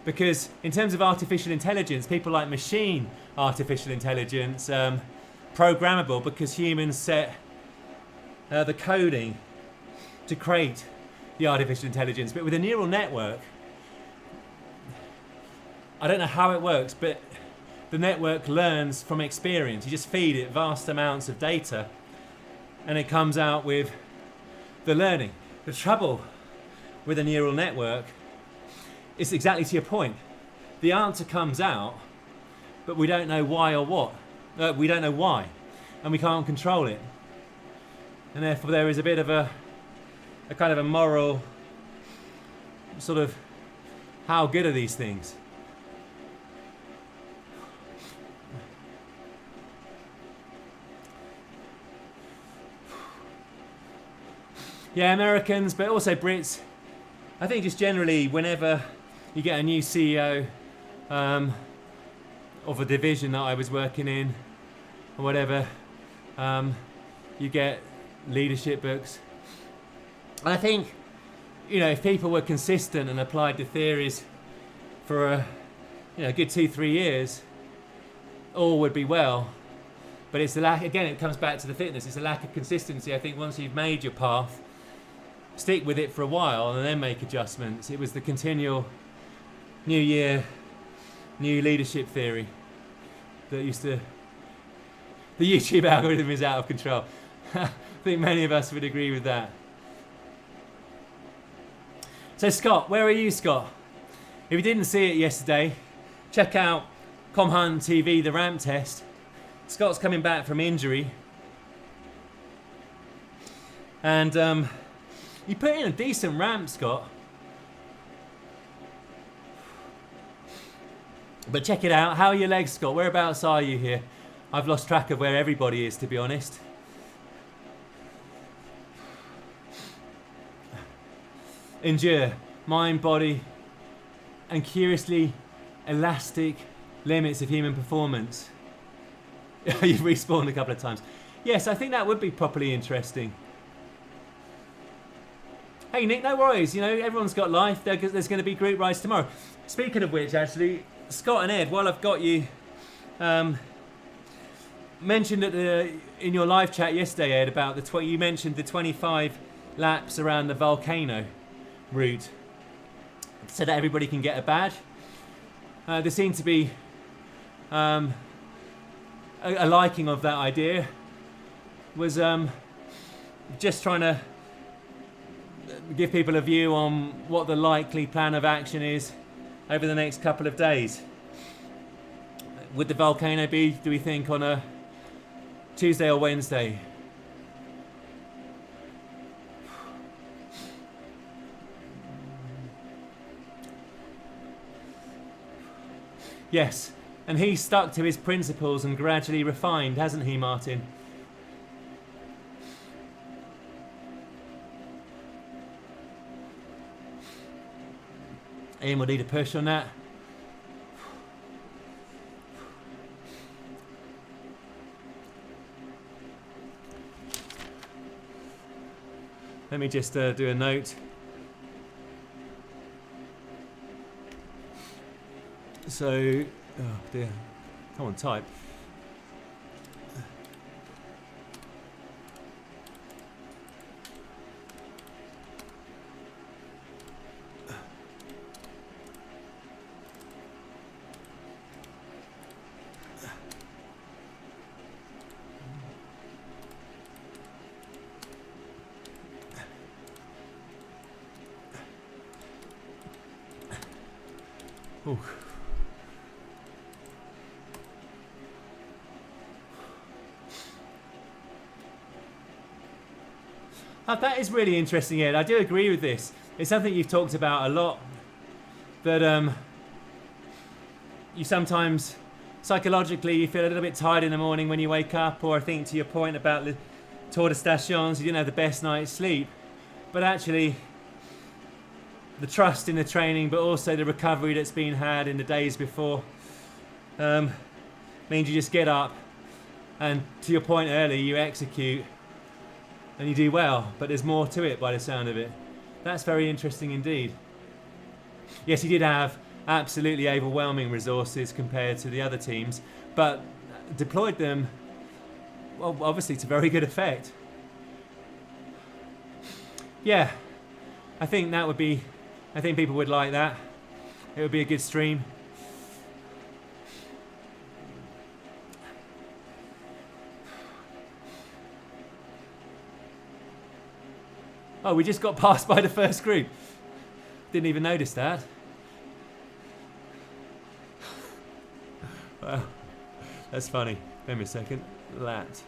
because in terms of artificial intelligence, people like machine artificial intelligence, programmable, because humans set the coding to create the artificial intelligence. But with a neural network, I don't know how it works, but the network learns from experience. You just feed it vast amounts of data and it comes out with the learning. The trouble with a neural network is exactly to your point. The answer comes out, but we don't know why or what. We don't know why, and we can't control it. And therefore there is a bit of a kind of a moral sort of, how good are these things? Yeah, Americans, but also Brits. I think just generally, whenever you get a new CEO of a division that I was working in, or whatever, you get leadership books. And I think, you know, if people were consistent and applied the theories for a good 2-3 years, all would be well. But it's the lack, again, it comes back to the fitness, it's a lack of consistency. I think once you've made your path, stick with it for a while and then make adjustments. It was the continual new year, new leadership theory that used to... The YouTube algorithm is out of control. I think many of us would agree with that. So Scott, where are you, Scott? If you didn't see it yesterday, check out ComHunt TV, the ramp test. Scott's coming back from injury. And you put in a decent ramp, Scott. But check it out. How are your legs, Scott? Whereabouts are you here? I've lost track of where everybody is, to be honest. Endure. Mind, body, and curiously elastic limits of human performance. You've respawned a couple of times. Yes, I think that would be properly interesting. Hey Nick, no worries, you know, everyone's got life. There's going to be group rides tomorrow. Speaking of which, actually, Scott and Ed, while I've got you, mentioned in your live chat yesterday, Ed, about you mentioned the 25 laps around the volcano route, so that everybody can get a badge. There seemed to be a liking of that idea. Was just trying to give people a view on what the likely plan of action is over the next couple of days. Would the volcano be, do we think, on a Tuesday or Wednesday? Yes, and he stuck to his principles and gradually refined, hasn't he, Martin? Ian will need a push on that. Let me just do a note. So, oh dear, come on, type. Ooh. That is really interesting, Ed. I do agree with this. It's something you've talked about a lot. That you sometimes, psychologically, you feel a little bit tired in the morning when you wake up, or I think to your point about the Tour de Stations, you didn't have the best night's sleep. But actually, the trust in the training, but also the recovery that's been had in the days before, means you just get up, and to your point earlier, you execute, and you do well. But there's more to it by the sound of it. That's very interesting indeed. Yes, he did have absolutely overwhelming resources compared to the other teams, but deployed them, well, obviously to very good effect. Yeah, I think that would be, I think people would like that. It would be a good stream. Oh, we just got passed by the first group. Didn't even notice that. Wow, that's funny. Wait a second. That.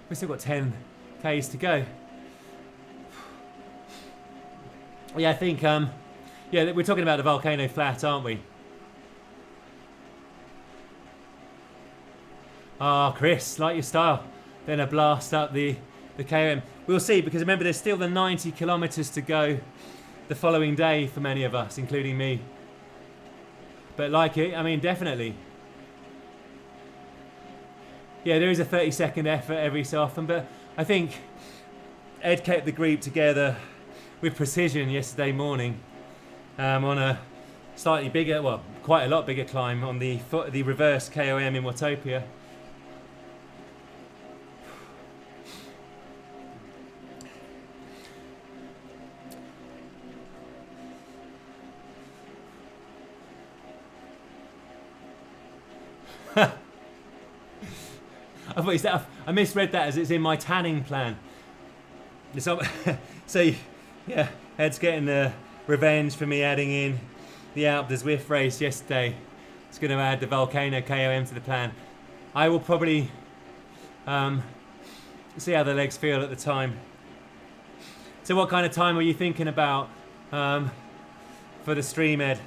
We've still got 10 Ks to go. Yeah, I think, yeah, we're talking about the volcano flat, aren't we? Ah, Chris, like your style. Then a blast up the KOM. We'll see, because remember, there's still the 90 kilometres to go the following day for many of us, including me. But like it, I mean, definitely. Yeah, there is a 30-second effort every so often, but I think Ed kept the group together with precision yesterday morning on a slightly bigger, well, quite a lot bigger climb on the reverse KOM in Watopia. I misread that as it's in my tanning plan. So yeah, Ed's getting the revenge for me adding in the Alpe de ZWIFT race yesterday. It's going to add the Volcano KOM to the plan. I will probably see how the legs feel at the time. So what kind of time were you thinking about for the stream, Ed?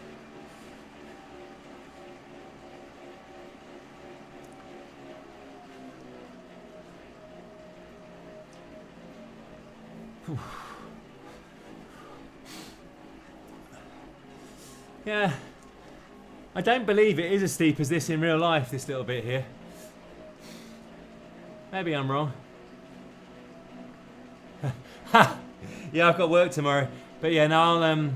Yeah, I don't believe it is as steep as this in real life, this little bit here. Maybe I'm wrong. Yeah, I've got work tomorrow. But yeah, no,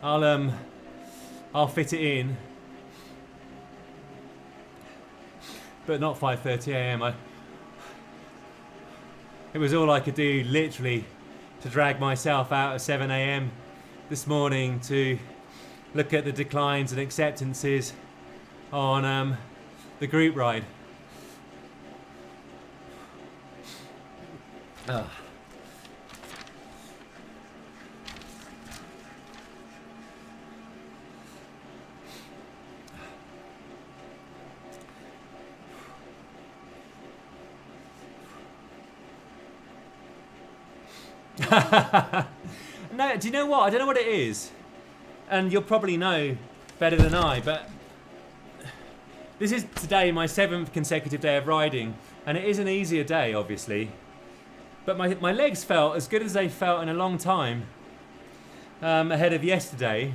I'll fit it in. But not 5:30 a.m. It was all I could do, literally, to drag myself out at 7 a.m. this morning to look at the declines and acceptances on the group ride. Oh. No, do you know what? I don't know what it is. And you'll probably know better than I, but this is today my 7th consecutive day of riding, and it is an easier day, obviously. But my legs felt as good as they felt in a long time ahead of yesterday,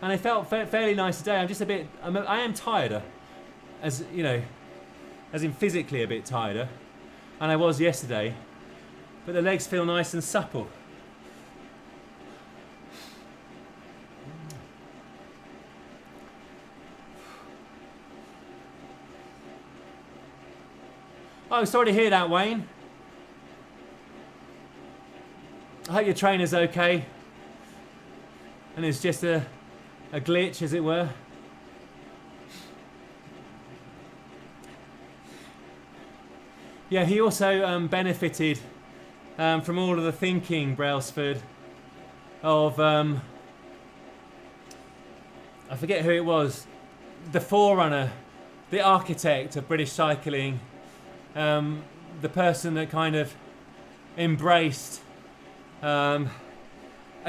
and they felt fairly nice today. I'm just I am tireder, as you know, as in physically a bit tireder, and I was yesterday. But the legs feel nice and supple. Oh, sorry to hear that, Wayne. I hope your trainer's okay. And it's just a glitch, as it were. Yeah, he also benefited from all of the thinking, Brailsford, of, I forget who it was, the forerunner, the architect of British cycling, the person that kind of embraced a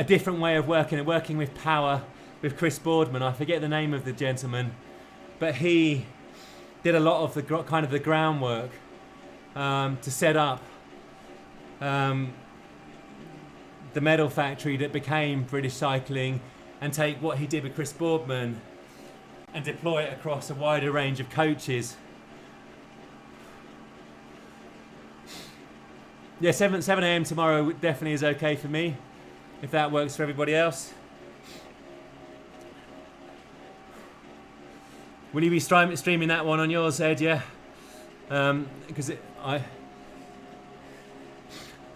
different way of working and working with power with Chris Boardman. I forget the name of the gentleman, but he did a lot of the kind of the groundwork to set up the medal factory that became British cycling, and take what he did with Chris Boardman and deploy it across a wider range of coaches. Yeah, 7 a.m. tomorrow definitely is okay for me, if that works for everybody else. Will you be streaming that one on yours, Ed? Yeah, because I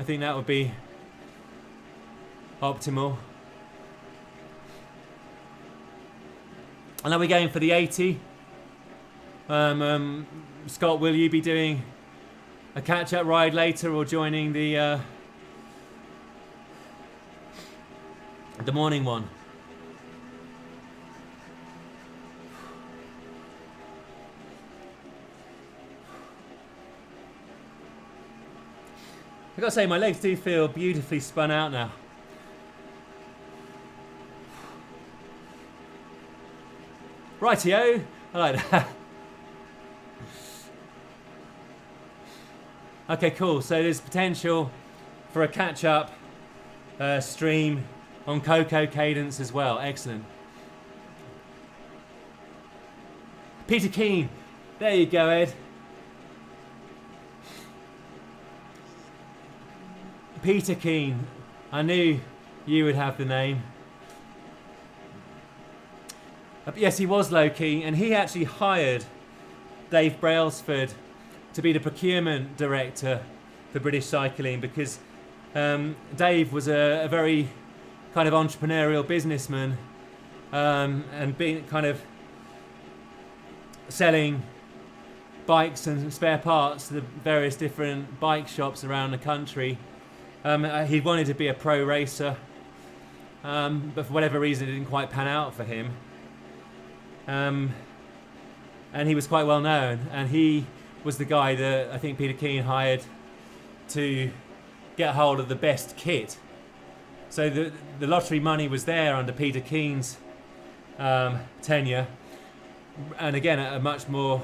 think that would be optimal. And are we going for the 80? Scott, will you be doing a catch-up ride later, or joining the morning one? I've got to say, my legs do feel beautifully spun out now. Rightio, I like that. Okay, cool. So there's potential for a catch-up stream on Coco Cadence as well. Excellent. Peter Keane. There you go, Ed. Peter Keane. I knew you would have the name. Yes, he was low-key, and he actually hired Dave Brailsford to be the procurement director for British Cycling, because Dave was a very kind of entrepreneurial businessman, and being kind of selling bikes and spare parts to the various different bike shops around the country. He wanted to be a pro racer, but for whatever reason it didn't quite pan out for him. And he was quite well known, and he was the guy that I think Peter Keane hired to get hold of the best kit. So the lottery money was there under Peter Keane's tenure, and again at a much more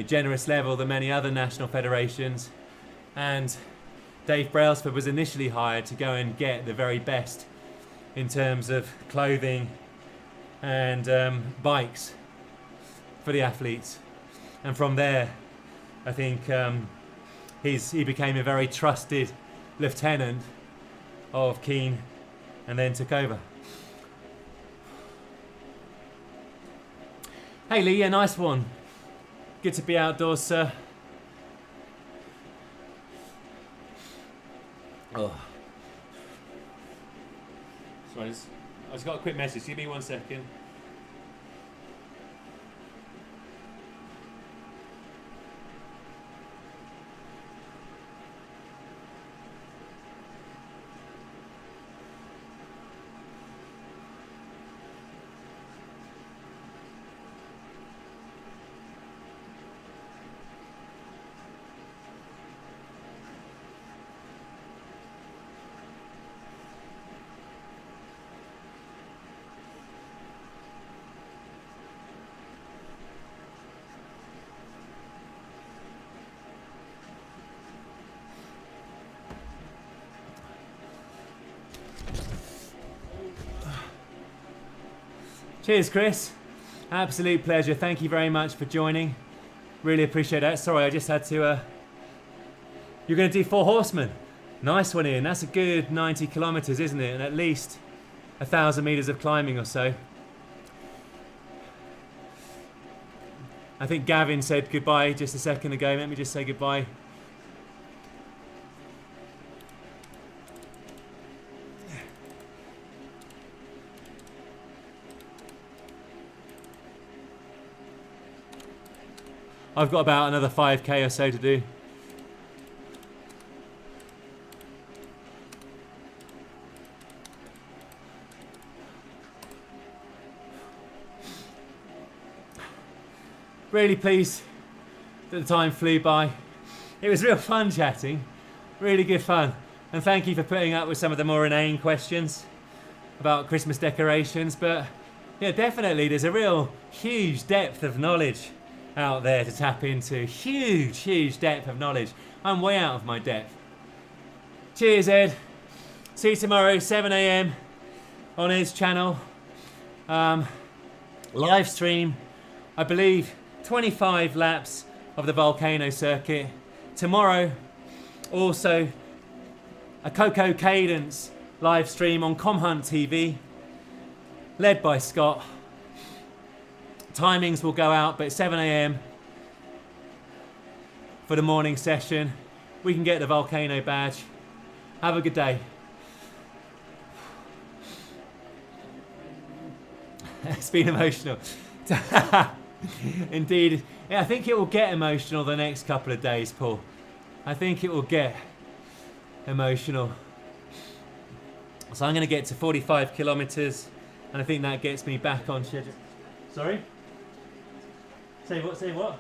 generous level than many other national federations. And Dave Brailsford was initially hired to go and get the very best in terms of clothing and bikes for the athletes. And from there, I think he became a very trusted lieutenant of Keane and then took over. Hey Lee, yeah, nice one. Good to be outdoors, sir. Oh. Sorry, I just got a quick message. Give me 1 second. Cheers, Chris. Absolute pleasure. Thank you very much for joining. Really appreciate that. Sorry, I just had to... You're going to do 4 horsemen. Nice one, Ian. That's a good 90 kilometres, isn't it? And at least 1,000 metres of climbing or so. I think Gavin said goodbye just a second ago. Let me just say goodbye. I've got about another 5k or so to do. Really pleased that the time flew by. It was real fun chatting, really good fun. And thank you for putting up with some of the more inane questions about Christmas decorations. But yeah, definitely there's a real huge depth of knowledge out there to tap into. Huge depth of knowledge. I'm way out of my depth. Cheers, Ed. See you tomorrow, 7 a.m. on Ed's channel. Live stream, I believe, 25 laps of the volcano circuit. Tomorrow, also a Coco Cadence live stream on ComHunt TV, led by Scott. Timings will go out, but 7 a.m. for the morning session. We can get the volcano badge. Have a good day. It's been emotional. Indeed. Yeah, I think it will get emotional the next couple of days, Paul. I think it will get emotional. So I'm going to get to 45 kilometers, and I think that gets me back on schedule. Sorry? Say what?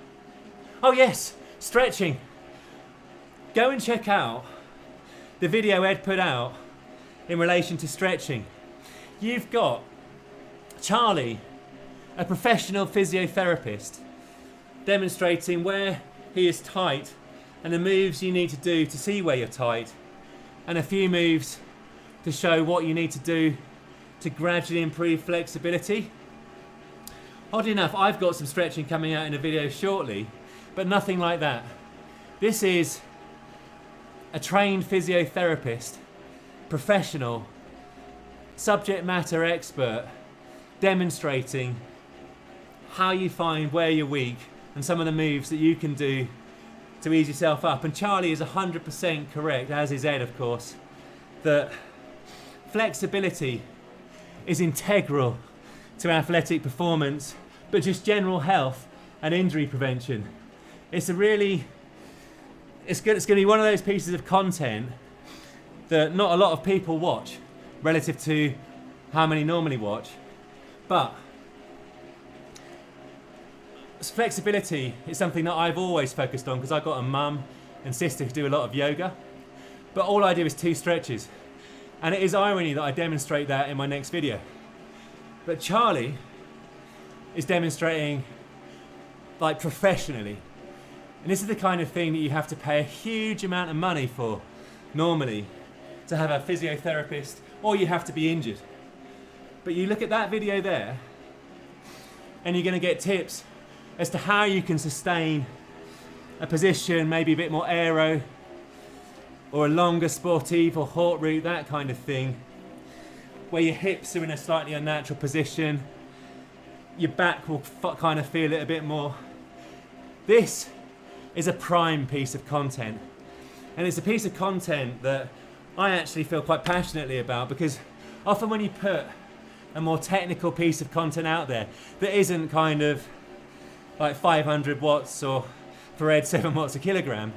Oh yes, stretching. Go and check out the video Ed put out in relation to stretching. You've got Charlie, a professional physiotherapist, demonstrating where he is tight and the moves you need to do to see where you're tight, and a few moves to show what you need to do to gradually improve flexibility. Oddly enough, I've got some stretching coming out in a video shortly, but nothing like that. This is a trained physiotherapist, professional, subject matter expert, demonstrating how you find where you're weak and some of the moves that you can do to ease yourself up. And Charlie is 100% correct, as is Ed, of course, that flexibility is integral to athletic performance, but just general health and injury prevention. It's going to be one of those pieces of content that not a lot of people watch relative to how many normally watch. But flexibility is something that I've always focused on because I've got a mum and sister who do a lot of yoga. But all I do is 2 stretches. And it is irony that I demonstrate that in my next video. But Charlie is demonstrating like professionally. And this is the kind of thing that you have to pay a huge amount of money for normally to have a physiotherapist, or you have to be injured. But you look at that video there, and you're going to get tips as to how you can sustain a position, maybe a bit more aero, or a longer sportive or haute route, that kind of thing, where your hips are in a slightly unnatural position, your back will kind of feel it a bit more. This is a prime piece of content, and it's a piece of content that I actually feel quite passionately about, because often when you put a more technical piece of content out there that isn't kind of like 500 watts or for Ed 7 watts a kilogram,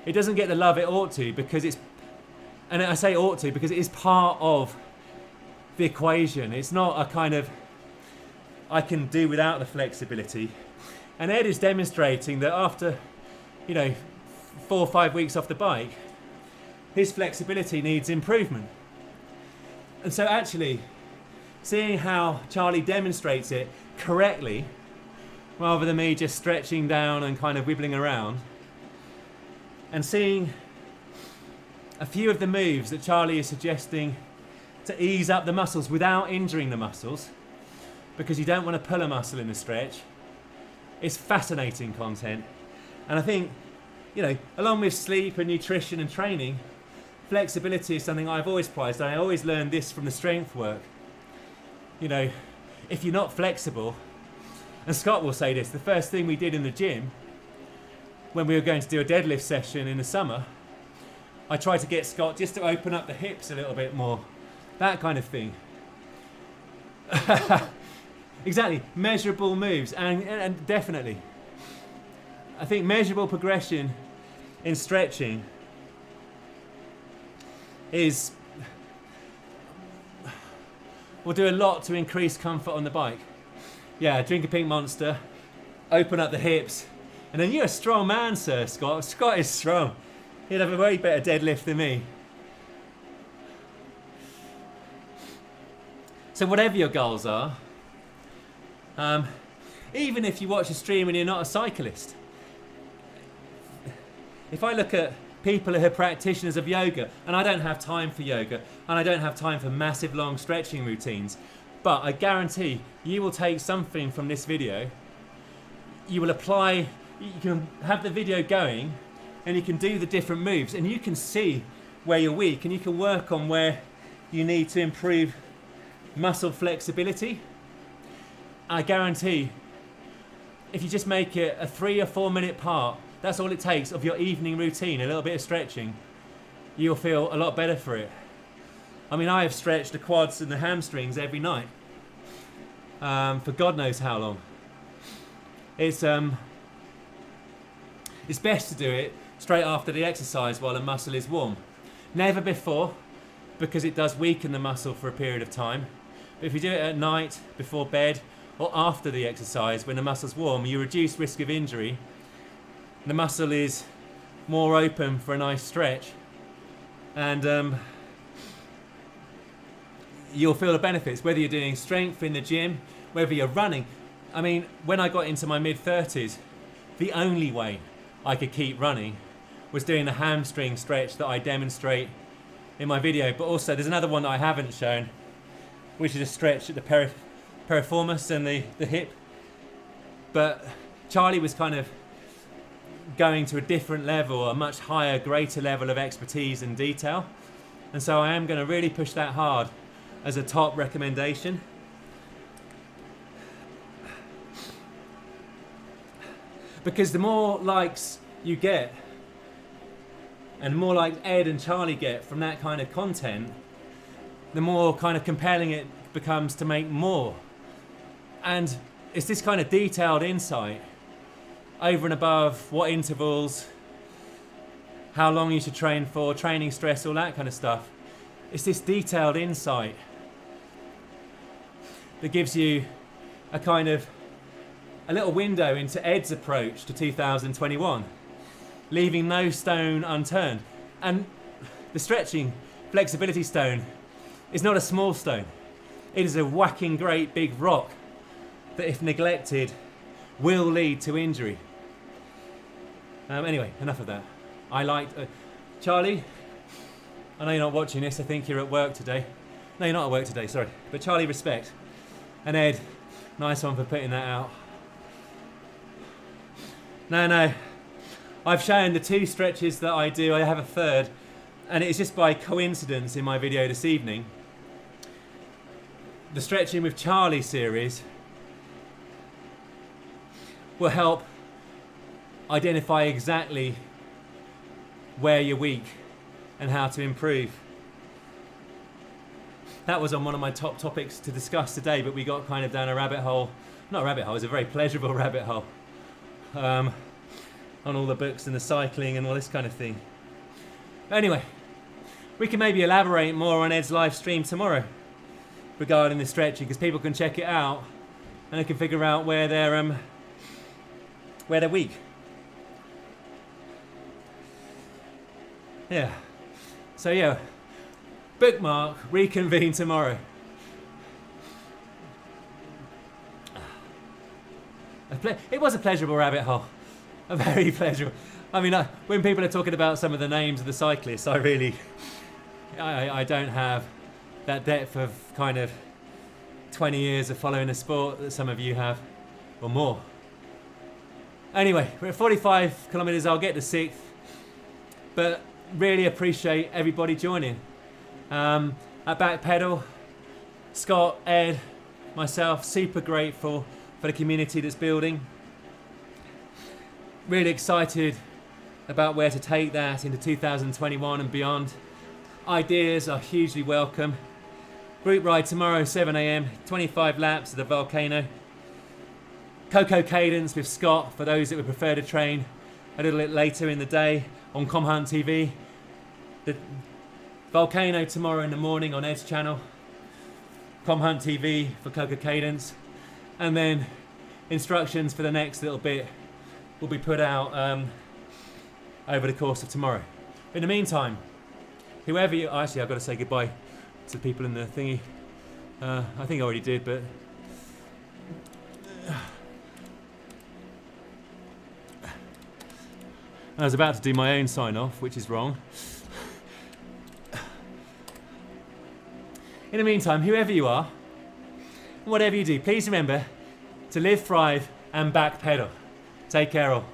it doesn't get the love it ought to, because it's, and I say ought to because it is part of the equation. It's not a kind of, I can do without the flexibility. And Ed is demonstrating that after, 4 or 5 weeks off the bike, his flexibility needs improvement. And so actually, seeing how Charlie demonstrates it correctly, rather than me just stretching down and kind of wibbling around, and seeing a few of the moves that Charlie is suggesting to ease up the muscles without injuring the muscles, because you don't want to pull a muscle in a stretch, it's fascinating content. And I think, along with sleep and nutrition and training, flexibility is something I've always prized. I always learned this from the strength work. If you're not flexible, and Scott will say this, the first thing we did in the gym when we were going to do a deadlift session in the summer, I tried to get Scott just to open up the hips a little bit more, that kind of thing. Exactly, measurable moves, and definitely, I think measurable progression in stretching will do a lot to increase comfort on the bike. Yeah, drink a pink Monster, open up the hips, and then you're a strong man, sir, Scott. Scott is strong. He'd have a way better deadlift than me. So whatever your goals are, even if you watch a stream and you're not a cyclist, if I look at people who are practitioners of yoga, and I don't have time for yoga, and I don't have time for massive long stretching routines, but I guarantee you will take something from this video, you will apply, you can have the video going, and you can do the different moves, and you can see where you're weak, and you can work on where you need to improve muscle flexibility. I guarantee if you just make it a 3 or 4 minute part, that's all it takes of your evening routine, a little bit of stretching, you'll feel a lot better for it. I mean, I have stretched the quads and the hamstrings every night for God knows how long. It's best to do it straight after the exercise while the muscle is warm. Never before, because it does weaken the muscle for a period of time. But if you do it at night, before bed, or after the exercise when the muscle's warm, you reduce risk of injury. The muscle is more open for a nice stretch, and you'll feel the benefits, whether you're doing strength in the gym, whether you're running. I mean, when I got into my mid-30s, the only way I could keep running was doing the hamstring stretch that I demonstrate in my video. But also there's another one that I haven't shown, which is a stretch at the piriformis and the hip. But Charlie was kind of going to a different level, a much higher, greater level of expertise and detail. And so I am going to really push that hard as a top recommendation. Because the more likes you get, and the more like Ed and Charlie get from that kind of content, the more kind of compelling it becomes to make more. And it's this kind of detailed insight over and above what intervals, how long you should train for, training stress, all that kind of stuff. It's this detailed insight that gives you a little window into Ed's approach to 2021, leaving no stone unturned. And the stretching flexibility stone is not a small stone. It is a whacking great big rock that, if neglected, will lead to injury. Anyway, enough of that. I liked Charlie, I know you're not watching this, I think you're at work today. No, you're not at work today, sorry. But Charlie, respect. And Ed, nice one for putting that out. No. I've shown the 2 stretches that I do. I have a third. And it's just by coincidence in my video this evening. The Stretching with Charlie series will help identify exactly where you're weak and how to improve. That was on one of my top topics to discuss today, but we got kind of down a rabbit hole. Not a rabbit hole, it was a very pleasurable rabbit hole. On all the books and the cycling and all this kind of thing. Anyway, we can maybe elaborate more on Ed's live stream tomorrow regarding the stretching, because people can check it out and they can figure out where they're weak. Yeah. So yeah, bookmark, reconvene tomorrow. It was a pleasurable rabbit hole. A very pleasurable. I mean, when people are talking about some of the names of the cyclists, I don't have that depth of kind of 20 years of following a sport that some of you have, or more. Anyway, we're at 45 kilometers. I'll get to 6th, but really appreciate everybody joining. At Backpedal, Scott, Ed, myself, super grateful for the community that's building. Really excited about where to take that into 2021 and beyond. Ideas are hugely welcome. Group ride tomorrow, 7 AM, 25 laps at the volcano. Coco Cadence with Scott for those that would prefer to train a little bit later in the day on ComHunt TV. The volcano tomorrow in the morning on Ed's channel. ComHunt TV for Coco Cadence. And then instructions for the next little bit will be put out over the course of tomorrow. In the meantime, whoever you... Actually, I've got to say goodbye to the people in the thingy. I think I already did, but... I was about to do my own sign-off, which is wrong. In the meantime, whoever you are, whatever you do, please remember to live, thrive, and backpedal. Take care all.